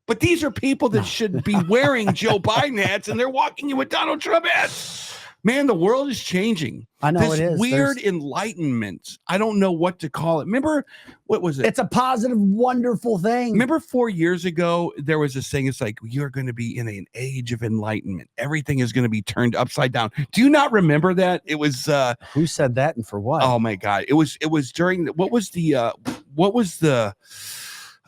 But these are people that should be wearing Joe Biden hats, and they're walking in with Donald Trump hats. Man, the world is changing. I know this it is. Weird enlightenment. I don't know what to call it. Remember, what was it? It's a positive, wonderful thing. Remember 4 years ago, there was this thing. It's like, you're going to be in an age of enlightenment. Everything is going to be turned upside down. Do you not remember that? It was who said that and for what? Oh my God. It was during what was the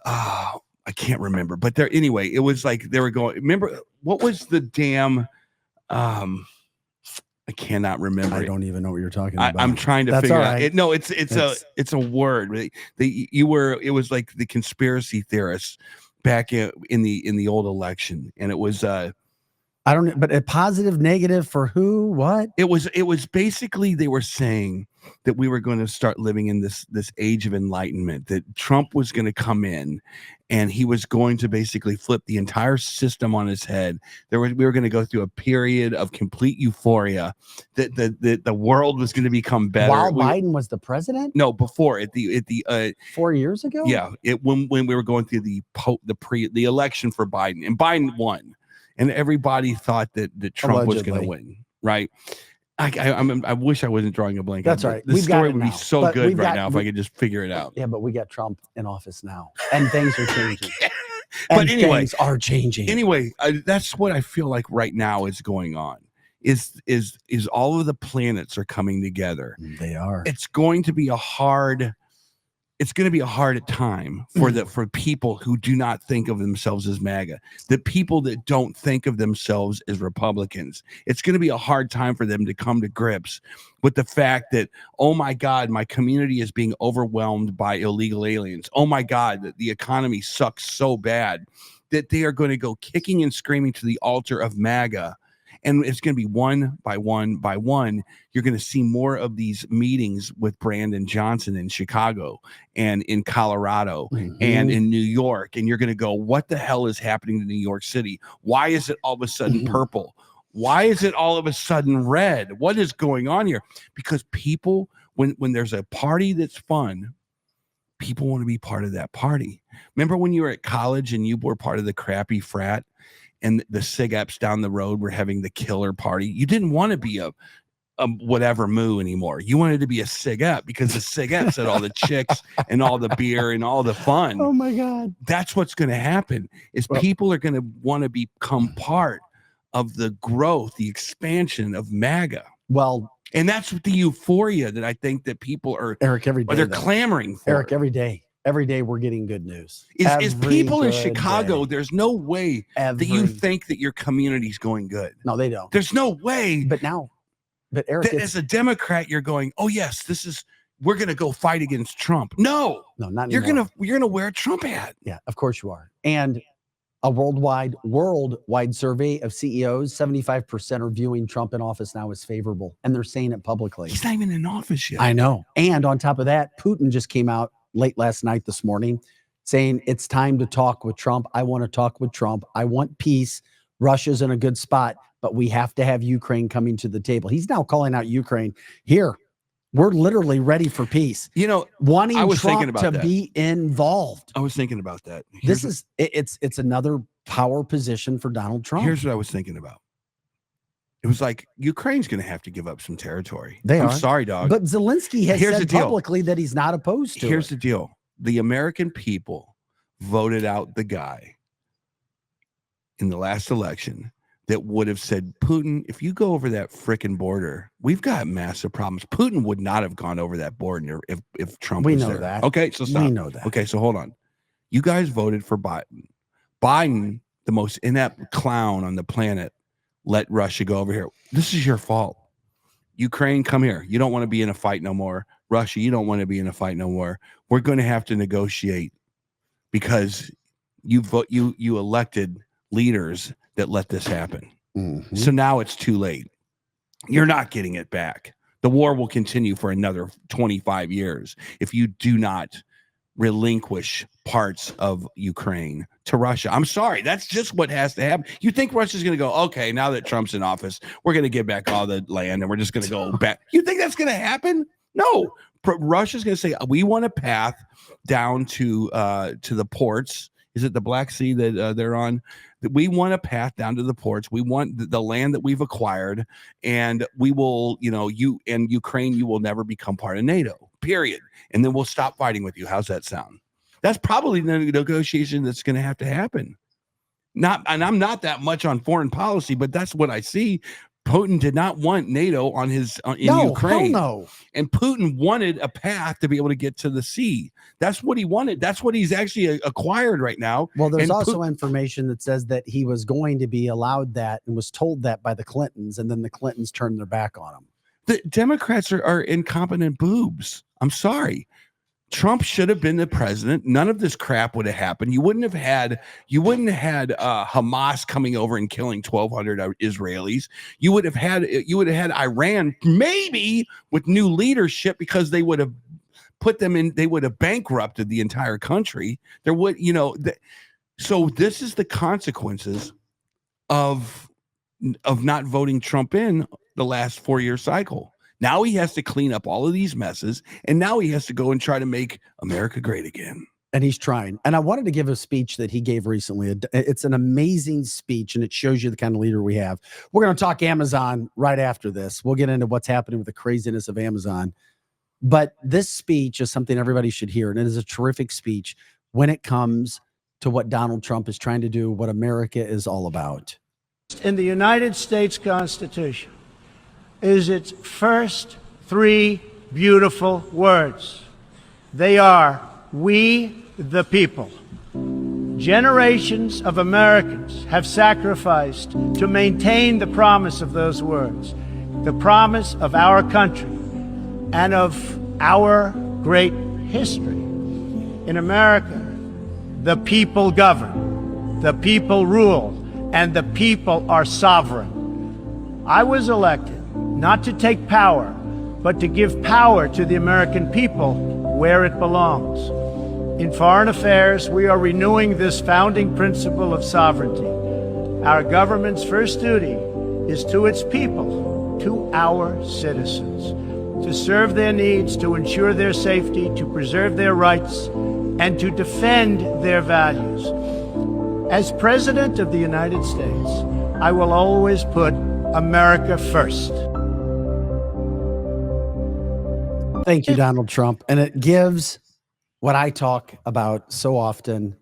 I can't remember. But there anyway, it was like they were going, remember what was the damn I cannot remember. I don't even know what you're talking about. I'm trying to figure out. It's a word. It was like the conspiracy theorists back in the old election, and it was I don't know, but a positive, negative for who? What? It was basically they were saying that we were going to start living in this age of enlightenment, that Trump was going to come in and he was going to basically flip the entire system on his head. We were going to go through a period of complete euphoria, that the world was going to become better. While Biden was the president? No, before at the 4 years ago? yeah, when we were going through the election for Biden, and Biden won. And everybody thought that Trump was going to win, right? I wish I wasn't drawing a blank. That's right. The story would be now. so But good right now if I could just figure it out. Yeah, but we got Trump in office now, and things are changing. But anyway, things are changing. Anyway, that's what I feel like right now is going on. Is all of the planets are coming together. They are. It's going to be a hard time for people who do not think of themselves as MAGA, the people that don't think of themselves as Republicans. It's going to be a hard time for them to come to grips with the fact that, oh my God, my community is being overwhelmed by illegal aliens. Oh my God, that the economy sucks so bad that they are going to go kicking and screaming to the altar of MAGA. And it's going to be one by one by one. You're going to see more of these meetings with Brandon Johnson in Chicago and in Colorado and in New York. And you're going to go, what the hell is happening to New York City? Why is it all of a sudden purple? Why is it all of a sudden red? What is going on here? Because people, when there's a party that's fun, people want to be part of that party. Remember when you were at college and you were part of the crappy frat? And the SIG-Eps down the road were having the killer party. You didn't want to be a whatever moo anymore. You wanted to be a SIG-Ep because the SIG-Eps had all the chicks and all the beer and all the fun. Oh my God. That's what's going to happen is people are going to want to become part of the growth, the expansion of MAGA. Well, and that's the euphoria that I think that people are, Eric, every day they're clamoring for. Eric, every day. Every day we're getting good news. Is people in Chicago, there's no way that you think that your community's going good. No, they don't. There's no way. But Eric, as a Democrat, you're going, oh yes, we're going to go fight against Trump. No, not you're anymore. You're going to wear a Trump hat. Yeah, of course you are. And a worldwide survey of CEOs, 75% are viewing Trump in office now as favorable. And they're saying it publicly. He's not even in office yet. I know. And on top of that, Putin just came out late last night, this morning, saying it's time to talk with Trump. I want to talk with Trump. I want peace. Russia's in a good spot, but we have to have Ukraine coming to the table. He's now calling out Ukraine. Here, we're literally ready for peace. You know, wanting Trump to be involved. I was thinking about that. It's another power position for Donald Trump. Here's what I was thinking about. It was like Ukraine's going to have to give up some territory. I'm sorry, dog. But Zelensky has said publicly that he's not opposed to it. Here's the deal. The American people voted out the guy in the last election that would have said, Putin, if you go over that frickin' border, we've got massive problems. Putin would not have gone over that border if Trump was there. We know that. Okay, so stop. We know that. Okay, so hold on. You guys voted for Biden. Biden, the most inept clown on the planet, let Russia go over here. This is your fault. Ukraine, come here. You don't want to be in a fight no more. Russia, you don't want to be in a fight no more. We're going to have to negotiate because you elected leaders that let this happen. So now it's too late. You're not getting it back. The war will continue for another 25 years if you do not relinquish parts of Ukraine to Russia. I'm sorry. That's just what has to happen. You think Russia's going to go, okay, now that Trump's in office, we're going to give back all the land and we're just going to go back. You think that's going to happen? No. Russia's going to say, we want a path down to the ports. Is it the Black Sea that they're on? We want a path down to the ports. We want the land that we've acquired, and we will, you and Ukraine, you will never become part of NATO, period. And then we'll stop fighting with you. How's that sound? That's probably the negotiation that's going to have to happen. And I'm not that much on foreign policy, but that's what I see. Putin did not want NATO in Ukraine. Hell no. And Putin wanted a path to be able to get to the sea. That's what he wanted. That's what he's actually acquired right now. Well, there's also information that says that he was going to be allowed that and was told that by the Clintons, and then the Clintons turned their back on him. The Democrats are incompetent boobs. I'm sorry. Trump should have been the president. None of this crap would have happened. You wouldn't have had Hamas coming over and killing 1,200 Israelis. You would have had Iran maybe with new leadership, because they would have put them in. They would have bankrupted the entire country. There would, so this is the consequences of not voting Trump in the last 4-year cycle. Now he has to clean up all of these messes, and now he has to go and try to make America great again. And he's trying. And I wanted to give a speech that he gave recently. It's an amazing speech, and it shows you the kind of leader we have. We're going to talk Amazon right after this. We'll get into what's happening with the craziness of Amazon. But this speech is something everybody should hear, and it is a terrific speech when it comes to what Donald Trump is trying to do, what America is all about. In the United States Constitution is its first 3 beautiful words. They are, "We the people." Generations of Americans have sacrificed to maintain the promise of those words, the promise of our country and of our great history. In America, the people govern, the people rule, and the people are sovereign. I was elected not to take power, but to give power to the American people where it belongs. In foreign affairs, we are renewing this founding principle of sovereignty. Our government's first duty is to its people, to our citizens, to serve their needs, to ensure their safety, to preserve their rights, and to defend their values. As President of the United States, I will always put America first. Thank you, Donald Trump. And it gives what I talk about so often.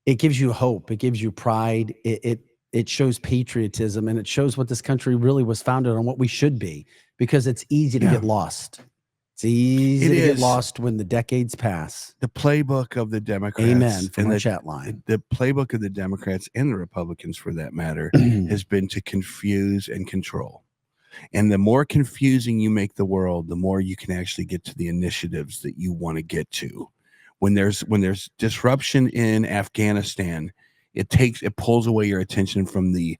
It gives you hope. It gives you pride. It shows patriotism, and it shows what this country really was founded on, what we should be, because it's easy to get lost. It's easy to get lost when the decades pass. The playbook of the Democrats. Amen. From and the chat line. The playbook of the Democrats and the Republicans, for that matter, has been to confuse and control. And the more confusing you make the world, the more you can actually get to the initiatives that you want to get to. When there's disruption in Afghanistan, it pulls away your attention from the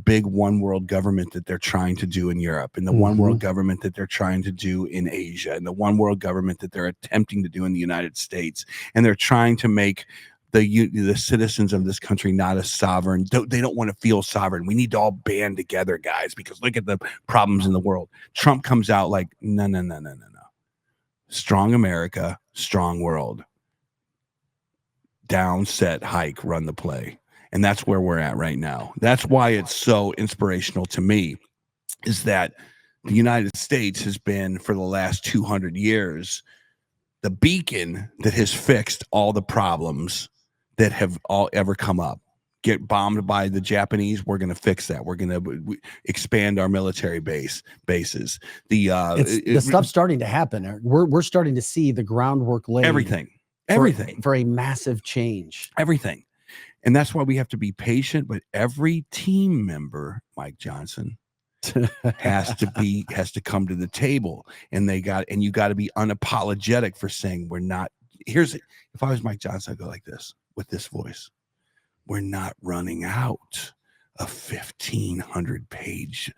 big one world government that they're trying to do in Europe, and the one world government that they're trying to do in Asia, and the one world government that they're attempting to do in the United States. And they're trying to make the citizens of this country not as sovereign. They don't want to feel sovereign. We need to all band together, guys, because look at the problems in the world. Trump comes out like, no. Strong America, strong world. Down, set, hike, run the play. And that's where we're at right now. That's why it's so inspirational to me, is that the United States has been, for the last 200 years, the beacon that has fixed all the problems that have all ever come up. Get bombed by the Japanese, we're going to fix that. We're going to expand our military bases. The stuff's starting to happen. We're starting to see the groundwork laid. Everything for a massive change. Everything. And that's why we have to be patient. But every team member, Mike Johnson, has to come to the table, and you got to be unapologetic for saying we're not. If I was Mike Johnson, I'd go like this with this voice: we're not running out a 1,500-page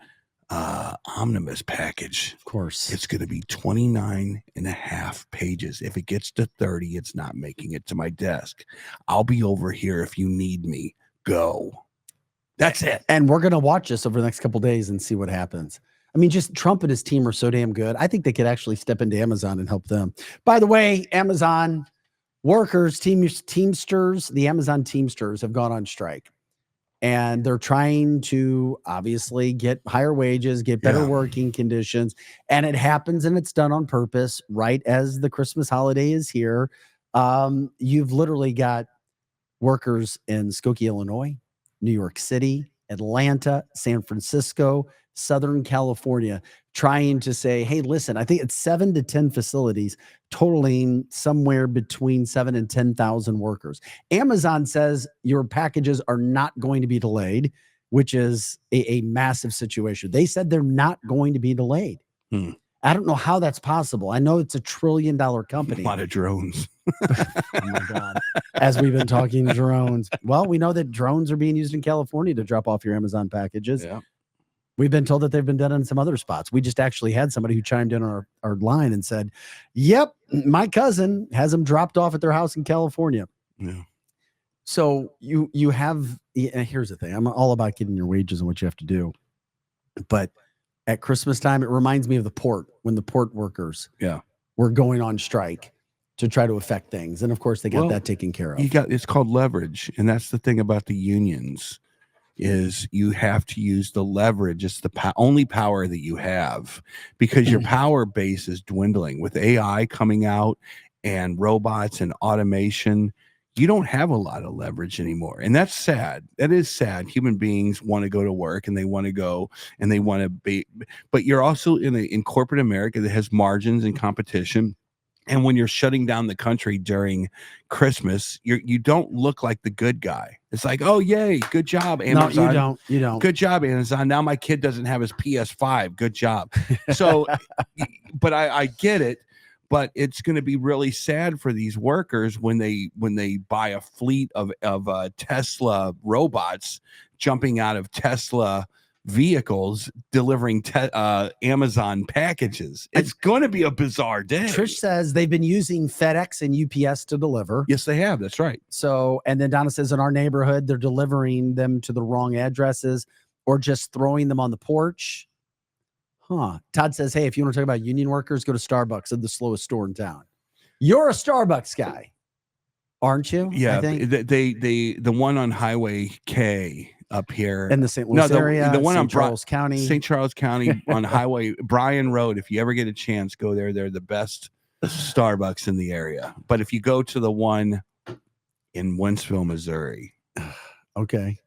omnibus package. Of course, it's going to be 29 and a half pages. If it gets to 30, it's not making it to my desk. I'll be over here if you need me. Go. That's it. And we're going to watch this over the next couple of days and see what happens. I mean, just Trump and his team are so damn good. I think they could actually step into Amazon and help them. By the way, Amazon workers, Teamsters, the Amazon Teamsters have gone on strike. And they're trying to obviously get higher wages, get better working conditions. And it happens, and it's done on purpose, right as the Christmas holiday is here. You've literally got workers in Skokie, Illinois, New York City, Atlanta, San Francisco, Southern California, trying to say, hey, listen, I think it's 7 to 10 facilities totaling somewhere between 7 and 10,000 workers. Amazon says your packages are not going to be delayed, which is a massive situation. They said they're not going to be delayed. I don't know how that's possible. I know it's $1 trillion company. A lot of drones. Oh my God. As we've been talking drones. Well, we know that drones are being used in California to drop off your Amazon packages. Yeah. We've been told that they've been done in some other spots. We just actually had somebody who chimed in on our line and said, yep, my cousin has them dropped off at their house in California. Yeah. So you have, here's the thing. I'm all about getting your wages and what you have to do. But at Christmas time, it reminds me of the port, when the port workers were going on strike to try to affect things. And of course, they got that taken care of. It's called leverage. And that's the thing about the unions is you have to use the leverage. It's the only power that you have, because your power base is dwindling with AI coming out and robots and automation. You don't have a lot of leverage anymore. And that's sad. That is sad. Human beings want to go to work and they want to go and they want to be, but you're also in corporate America that has margins and competition. And when you're shutting down the country during Christmas, you don't look like the good guy. It's like, oh, yay, good job, Amazon. No, you don't. Good job, Amazon. Now my kid doesn't have his PS5. Good job. So, but I get it. But it's going to be really sad for these workers when they buy a fleet of Tesla robots jumping out of Tesla vehicles delivering Amazon packages. It's going to be a bizarre day. Trish says they've been using FedEx and UPS to deliver. Yes, they have. That's right. So, and then Donna says in our neighborhood, they're delivering them to the wrong addresses or just throwing them on the porch. Huh. Todd says, hey, if you want to talk about union workers, go to Starbucks at the slowest store in town. You're a Starbucks guy, aren't you? Yeah. I think? The one on Highway K up here In the St. Louis area, the one on St. Charles County. St. Charles County on Highway Bryan Road. If you ever get a chance, go there. They're the best Starbucks in the area. But if you go to the one in Wentzville, Missouri, okay.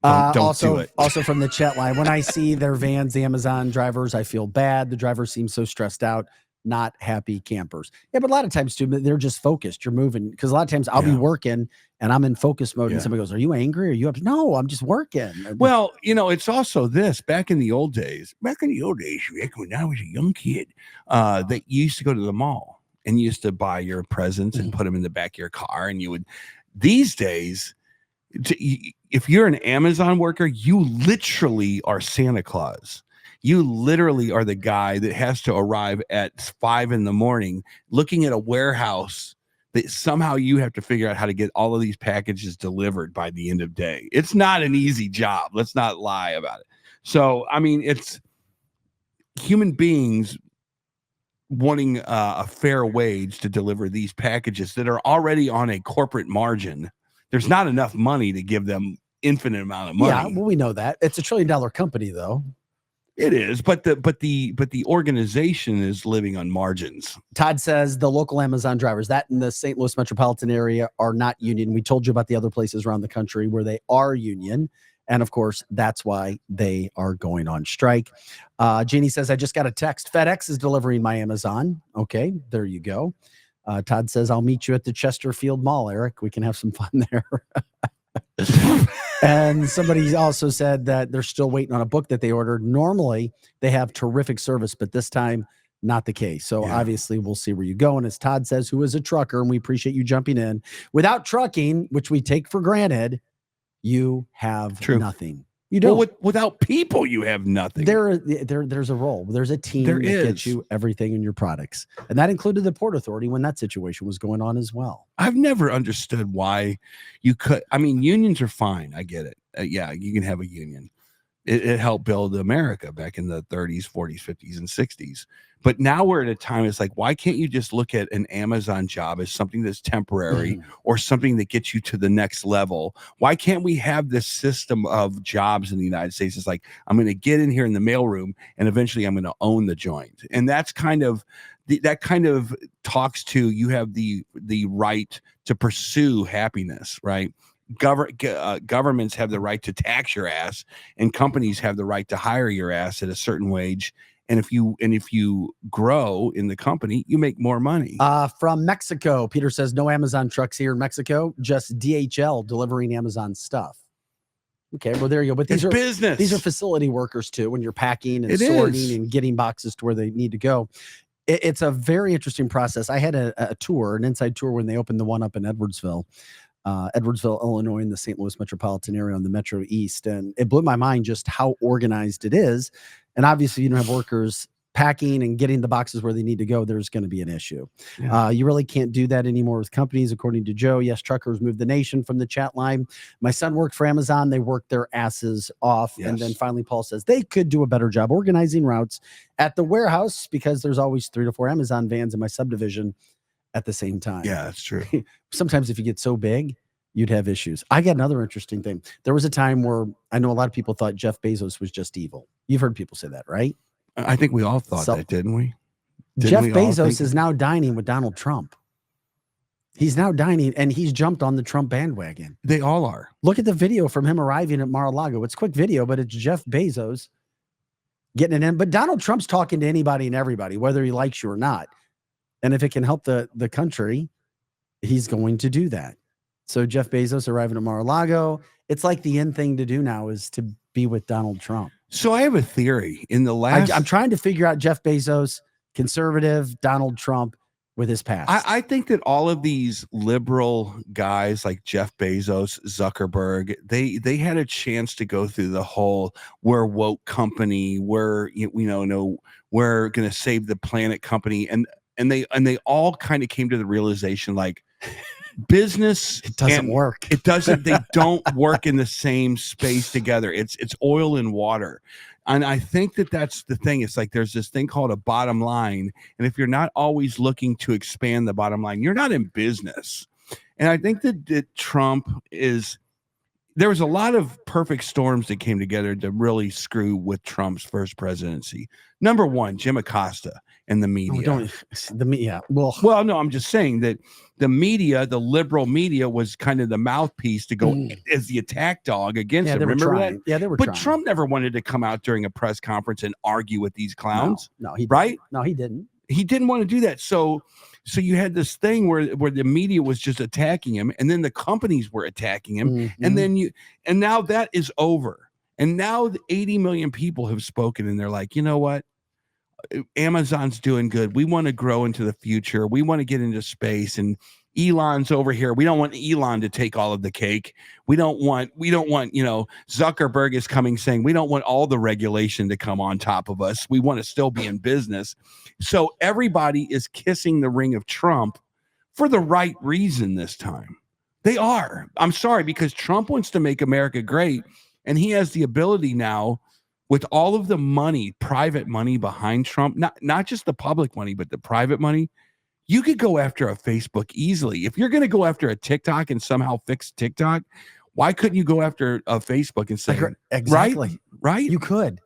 Don't also, do it. Also from the chat line, when I see their vans, the Amazon drivers, I feel bad. The drivers seem so stressed out, not happy campers. Yeah, but a lot of times too, they're just focused. You're moving because a lot of times I'll be working and I'm in focus mode, and somebody goes, "Are you angry? Are you up?" No, I'm just working. Well, it's also this. Back in the old days, back when I was a young kid, that you used to go to the mall and you used to buy your presents and put them in the back of your car, and you would. These days, if you're an Amazon worker, you literally are Santa Claus. You literally are the guy that has to arrive at 5 a.m, looking at a warehouse that somehow you have to figure out how to get all of these packages delivered by the end of day. It's not an easy job. Let's not lie about it. So, I mean, it's human beings wanting a fair wage to deliver these packages that are already on a corporate margin. There's not enough money to give them infinite amount of money. Yeah, well, we know that. It's $1 trillion company, though. It is, but the organization is living on margins. Todd says the local Amazon drivers that in the St. Louis metropolitan area are not union. We told you about the other places around the country where they are union. And of course, that's why they are going on strike. Jeannie says, I just got a text. FedEx is delivering my Amazon. Okay, there you go. Todd says, I'll meet you at the Chesterfield Mall, Eric. We can have some fun there. And somebody also said that they're still waiting on a book that they ordered. Normally, they have terrific service, but this time, not the case. So obviously, we'll see where you go. And as Todd says, who is a trucker, and we appreciate you jumping in. Without trucking, which we take for granted, you have nothing. You don't. Well, without people, you have nothing. There's a role. There's a team that gets you everything in your products. And that included the Port Authority when that situation was going on as well. I've never understood why you could. I mean, unions are fine. I get it. Yeah, you can have a union. It helped build America back in the 30s, 40s, 50s, and 60s. But now we're at a time, it's like, why can't you just look at an Amazon job as something that's temporary or something that gets you to the next level? Why can't we have this system of jobs in the United States? It's like, I'm going to get in here in the mailroom and eventually I'm going to own the joint. And that's kind of, that kind of talks to, you have the right to pursue happiness, right? Governments have the right to tax your ass, and companies have the right to hire your ass at a certain wage. And if you grow in the company, you make more money. From Mexico, Peter says no Amazon trucks here in Mexico, just DHL delivering Amazon stuff. Okay, well there you go. But It's business. These are facility workers too. When you're packing and It sorting is. and getting boxes to where they need to go, it's a very interesting process. I had a tour, an inside tour when they opened the one up in Edwardsville, Illinois, in the St. Louis metropolitan area on the Metro East, and it blew my mind just how organized it is. And obviously, you don't have workers packing and getting the boxes where they need to go. There's going to be an issue. Yeah. You really can't do that anymore with companies, according to Joe. Yes, truckers moved the nation from the chat line. My son worked for Amazon. They worked their asses off. And then Yes. finally, Paul says they could do a better job organizing routes at the warehouse because there's always 3 to 4 Amazon vans in my subdivision at the same time. Yeah, that's true. Sometimes if you get so big, you'd have issues. I got another interesting thing. There was a time where I know a lot of people thought Jeff Bezos was just evil. You've heard people say that, right? I think we all thought So- that, didn't we? Jeff we all Bezos think- is now dining with Donald Trump. He's now dining and he's jumped on the Trump bandwagon. They all are. Look at the video from him arriving at Mar-a-Lago. It's a quick video, but it's Jeff Bezos getting it in. But Donald Trump's talking to anybody and everybody, whether he likes you or not. And if it can help the country, he's going to do that. So Jeff Bezos arriving at Mar-a-Lago. It's like the end thing to do now is to be with Donald Trump. So I have a theory. In the last, I'm trying to figure out Jeff Bezos, conservative, Donald Trump with his past. I think that all of these liberal guys like Jeff Bezos, Zuckerberg, they had a chance to go through the whole we're woke company, we're we're going to save the planet company, and they all kind of came to the realization like business it doesn't work. It doesn't. They don't work in the same space together. It's oil and water. And I think that that's the thing. It's like there's this thing called a bottom line. And if you're not always looking to expand the bottom line, you're not in business. And I think that Trump is, there was a lot of perfect storms that came together to really screw with Trump's first presidency. Number one, Jim Acosta and the media. Well, no, I'm just saying that the media, the liberal media, was kind of the mouthpiece to go as the attack dog against him. Remember that? Yeah, they were But trying. Trump never wanted to come out during a press conference and argue with these clowns. No, he right? No, he didn't. He didn't want to do that. So you had this thing where the media was just attacking him, and then the companies were attacking him, and now that is over. And now the 80 million people have spoken, and they're like, you know what? Amazon's doing good. We want to grow into the future. We want to get into space, and Elon's over here. We don't want Elon to take all of the cake. We don't want, Zuckerberg is coming saying we don't want all the regulation to come on top of us. We want to still be in business. So everybody is kissing the ring of Trump for the right reason this time. They are. I'm sorry, because Trump wants to make America great, and he has the ability now with all of the money, private money behind Trump, not just the public money, but the private money. You could go after a Facebook easily. If you're going to go after a TikTok and somehow fix TikTok, why couldn't you go after a Facebook and say, exactly. Right? You could.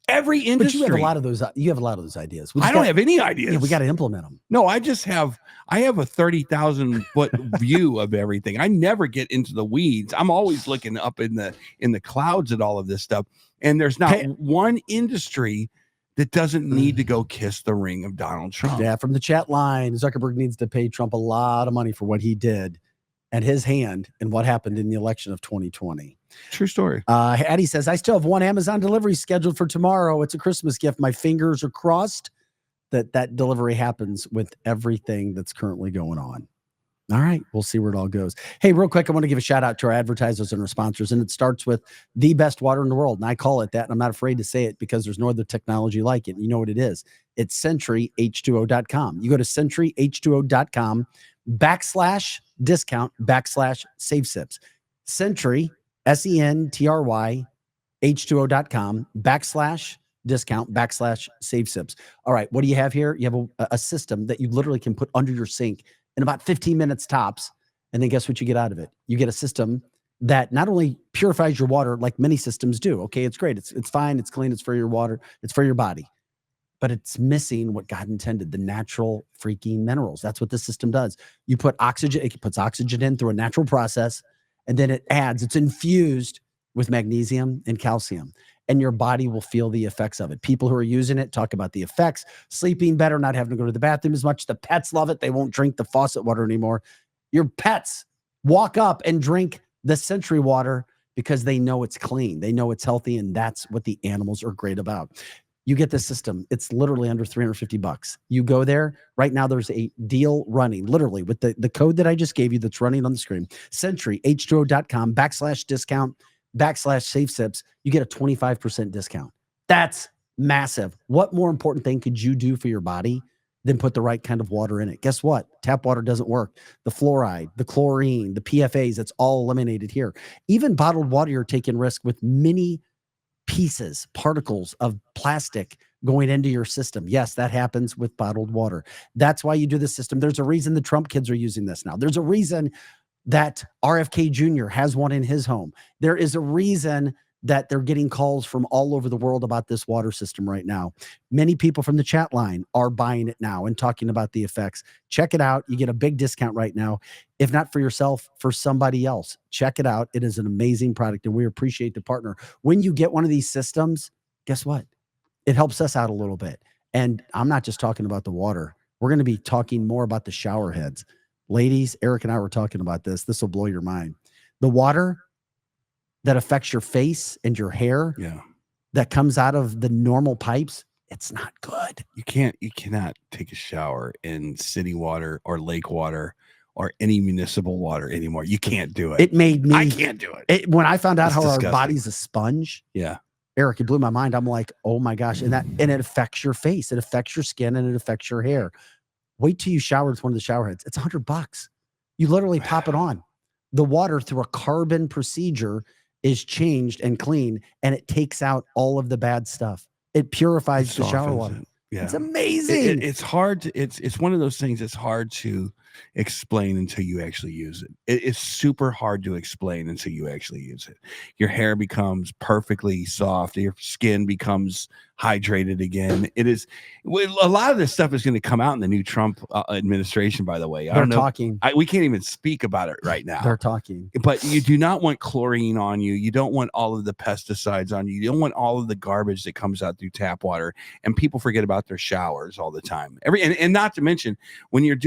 Every industry. But you have a lot of those. You have a lot of those ideas. I don't have any ideas. Yeah, we got to implement them. No, I have a 30,000 foot view of everything. I never get into the weeds. I'm always looking up in the clouds at all of this stuff. And there's not one industry that doesn't need to go kiss the ring of Donald Trump. Yeah, from the chat line, Zuckerberg needs to pay Trump a lot of money for what he did and his hand and what happened in the election of 2020. True story. Addie says, I still have one Amazon delivery scheduled for tomorrow. It's a Christmas gift. My fingers are crossed that delivery happens with everything that's currently going on. All right, we'll see where it all goes. Hey, real quick, I want to give a shout out to our advertisers and our sponsors, and it starts with the best water in the world. And I call it that, and I'm not afraid to say it because there's no other technology like it. You know what it is. It's SentryH2O.com. You go to SentryH2O.com /discount /save sips. Sentry, SENTRY, H2O.com /discount /save sips. All right, what do you have here? You have a system that you literally can put under your sink in about 15 minutes tops. And then guess what you get out of it? You get a system that not only purifies your water like many systems do. Okay, it's great. It's fine. It's clean. It's for your water. It's for your body. But it's missing what God intended, the natural freaking minerals. That's what this system does. You put oxygen, it puts oxygen in through a natural process, and then it's infused with magnesium and calcium. And your body will feel the effects of it. People who are using it talk about the effects, sleeping better, not having to go to the bathroom as much. The pets love it. They won't drink the faucet water anymore. Your pets walk up and drink the Century water because they know it's clean. They know it's healthy, and that's what the animals are great about. You get this system. It's literally under $350. You go there right now. There's a deal running literally with the code that I just gave you that's running on the screen, centuryh2o.com/discount/SafeSips. You get a 25% discount. That's massive. What more important thing could you do for your body than put the right kind of water in it? Guess what? Tap water doesn't work. The fluoride, the chlorine, the PFAs, it's all eliminated here. Even bottled water, you're taking risk with many pieces, particles of plastic going into your system. Yes, that happens with bottled water. That's why you do this system. There's a reason the Trump kids are using this now. There's a reason that RFK Jr. has one in his home. There is a reason that they're getting calls from all over the world about this water system right now. Many people from the chat line are buying it now and talking about the effects. Check it out. You get a big discount right now. If not for yourself, for somebody else. Check it out. It is an amazing product, and we appreciate the partner. When you get one of these systems, guess what? It helps us out a little bit. And I'm not just talking about the water. We're going to be talking more about the shower heads. Ladies, Eric and I were talking about this. This will blow your mind. The water that affects your face and your hair, that comes out of the normal pipes, it's not good. You cannot take a shower in city water or lake water or any municipal water anymore. You can't do it. It made me. I can't do it. When I found out It's how disgusting. our body's a sponge, Yeah. Eric, it blew my mind. I'm like, oh my gosh. And it affects your face, it affects your skin, and it affects your hair. Wait till you shower with one of the shower heads. It's $100. You literally pop it on. The water through a carbon procedure is changed and clean, and it takes out all of the bad stuff. It purifies the shower water. Yeah. It's amazing. It's hard to, it's one of those things that's hard to explain until you actually use it. It's super hard to explain until you actually use it. Your hair becomes perfectly soft. Your skin becomes hydrated again. It is, a lot of this stuff is going to come out in the new Trump administration, by the way. They're talking. We can't even speak about it right now. They're talking. But you do not want chlorine on you. You don't want all of the pesticides on you. You don't want all of the garbage that comes out through tap water. And people forget about their showers all the time. And not to mention, when you're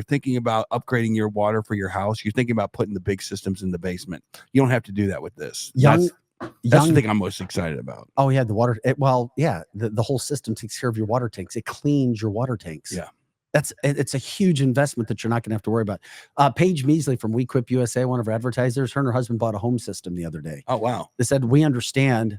thinking about upgrading your water for your house, you're thinking about putting the big systems in the basement. You don't have to do that with this. That's the thing I'm most excited about. Oh yeah, the water. The whole system takes care of your water tanks. It cleans your water tanks. Yeah. It's a huge investment that you're not going to have to worry about. Paige Measley from We Quip USA, one of our advertisers, her and her husband bought a home system the other day. Oh wow. They said, we understand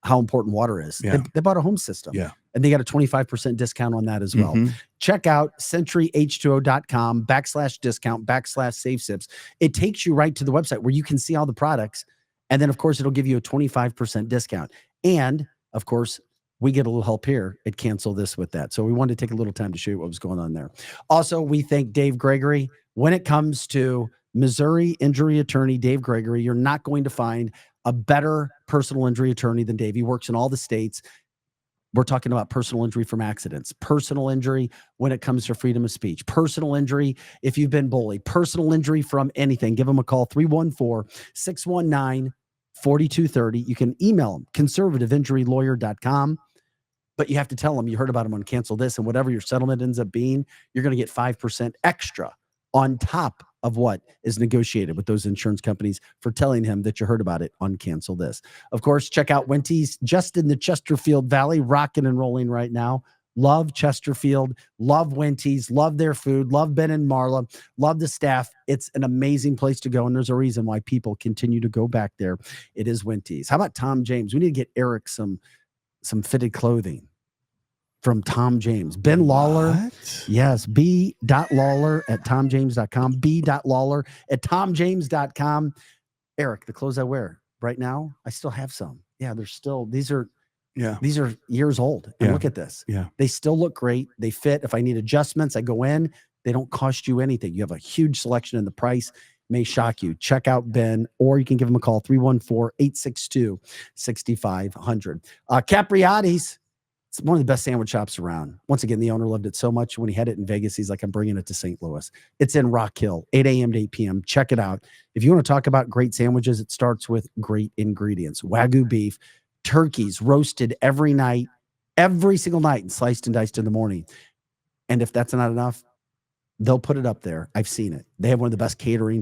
how important water is. Yeah. They bought a home system. Yeah. And they got a 25% discount on that as well. Check out centuryh2o.com/discount/SafeSips. It takes you right to the website where you can see all the products. And then, of course, it'll give you a 25% discount. And, of course, we get a little help here at Cancel This with that. So we wanted to take a little time to show you what was going on there. Also, we thank Dave Gregory. When it comes to Missouri injury attorney Dave Gregory, you're not going to find a better personal injury attorney than Dave. He works in all the states. We're talking about personal injury from accidents, personal injury when it comes to freedom of speech, personal injury if you've been bullied, personal injury from anything. Give him a call, 314-619-4230. You can email him, conservativeinjurylawyer.com. But you have to tell him you heard about him on Cancel This, and whatever your settlement ends up being, you're going to get 5% extra on top of what is negotiated with those insurance companies for telling him that you heard about it on Cancel This. Of course, check out Wenty's just in the Chesterfield Valley, rocking and rolling right now. Love Chesterfield, love Wenty's, love their food, love Ben and Marla, love the staff. It's an amazing place to go, and there's a reason why people continue to go back there. It is Wenty's. How about Tom James? We need to get Eric some fitted clothing from Tom James. Ben Lawler. What? Yes. b.lawler@tomjames.com. b.lawler@tomjames.com. Eric, the clothes I wear right now, I still have some. Yeah, these are years old. And look at this. Yeah. They still look great. They fit. If I need adjustments, I go in. They don't cost you anything. You have a huge selection, and the price may shock you. Check out Ben, or you can give him a call, 314-862-6500. Capriati's. It's one of the best sandwich shops around. Once again, the owner loved it so much. When he had it in Vegas, he's like, I'm bringing it to St. Louis. It's in Rock Hill, 8 a.m. to 8 p.m. Check it out. If you want to talk about great sandwiches, it starts with great ingredients. Wagyu beef, turkeys roasted every night, every single night, and sliced and diced in the morning. And if that's not enough, they'll put it up there. I've seen it. They have one of the best catering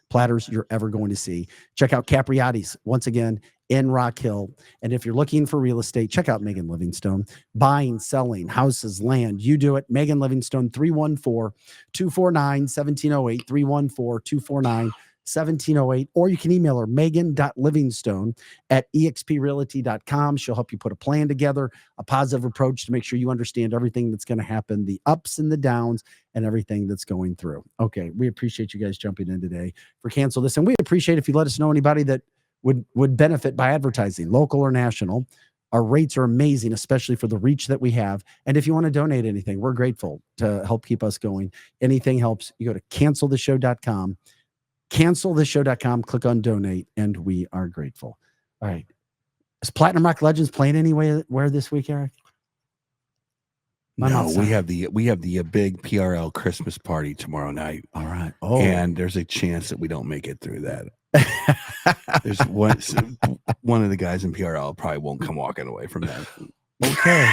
platters you're ever going to see. Check out Capriati's once again in Rock Hill. And if you're looking for real estate, check out Megan Livingstone. Buying, selling, houses, land, you do it. Megan Livingstone, 314-249-1708, 314-249-1708, or you can email her, megan.livingstone@exprealty.com. She'll help you put a plan together, a positive approach to make sure you understand everything that's going to happen, the ups and the downs, and everything that's going through. Okay, we appreciate you guys jumping in today for Cancel This, and we appreciate if you let us know anybody that would benefit by advertising, local or national. Our rates are amazing, especially for the reach that we have. And if you want to donate anything, we're grateful to help keep us going. Anything helps. You go to canceltheshow.com, canceltheshow.com, click on donate, and we are grateful. All right. Is Platinum Rock Legends playing anywhere this week, Eric? No, we have the big PRL Christmas party tomorrow night. All right. Oh, and there's a chance that we don't make it through that. There's one of the guys in PRL probably won't come walking away from that. Okay.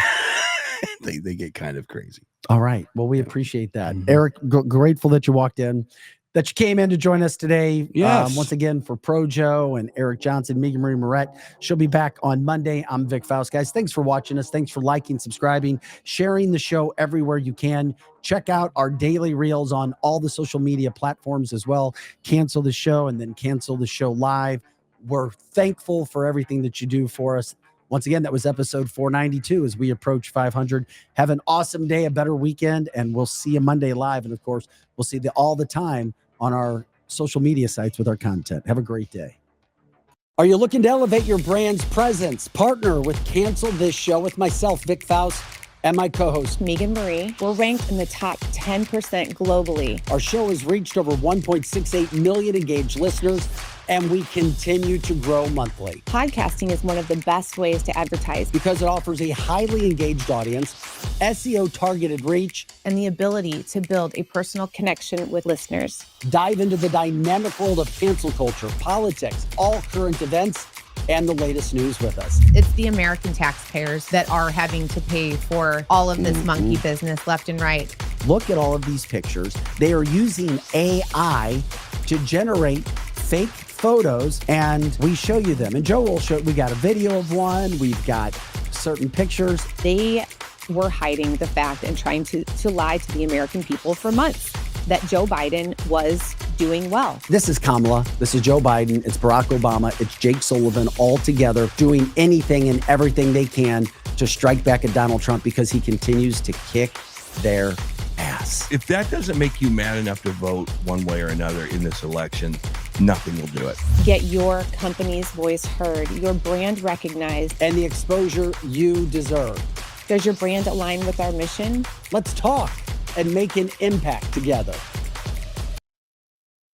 they get kind of crazy. All right. Well, we appreciate that. Eric, grateful that you walked in, that you came in to join us today. Yes. Once again, for Pro Joe and Eric Johnson, Megan Marie Moret. She'll be back on Monday. I'm Vic Faust. Guys, thanks for watching us. Thanks for liking, subscribing, sharing the show everywhere you can. Check out our daily reels on all the social media platforms as well. Cancel the Show and then Cancel the Show Live. We're thankful for everything that you do for us. Once again, that was episode 492 as we approach 500. Have an awesome day, a better weekend, and we'll see you Monday live. And of course, we'll see you all the time on our social media sites with our content. Have a great day. Are you looking to elevate your brand's presence? Partner with Cancel This Show with myself, Vic Faust, and my co-host, Megan Marie. We're ranked in the top 10% globally. Our show has reached over 1.68 million engaged listeners, and we continue to grow monthly. Podcasting is one of the best ways to advertise because it offers a highly engaged audience, SEO targeted reach, and the ability to build a personal connection with listeners. Dive into the dynamic world of cancel culture, politics, all current events, and the latest news with us. It's the American taxpayers that are having to pay for all of this monkey business left and right. Look at all of these pictures. They are using AI to generate fake photos, and we show you them. And Joe will show, we got a video of one, we've got certain pictures. They were hiding the fact and trying to lie to the American people for months that Joe Biden was doing well. This is Kamala. This is Joe Biden. It's Barack Obama. It's Jake Sullivan, all together doing anything and everything they can to strike back at Donald Trump because he continues to kick their ass. If that doesn't make you mad enough to vote one way or another in this election, nothing will do it. Get your company's voice heard, your brand recognized, and the exposure you deserve. Does your brand align with our mission? Let's talk and make an impact together.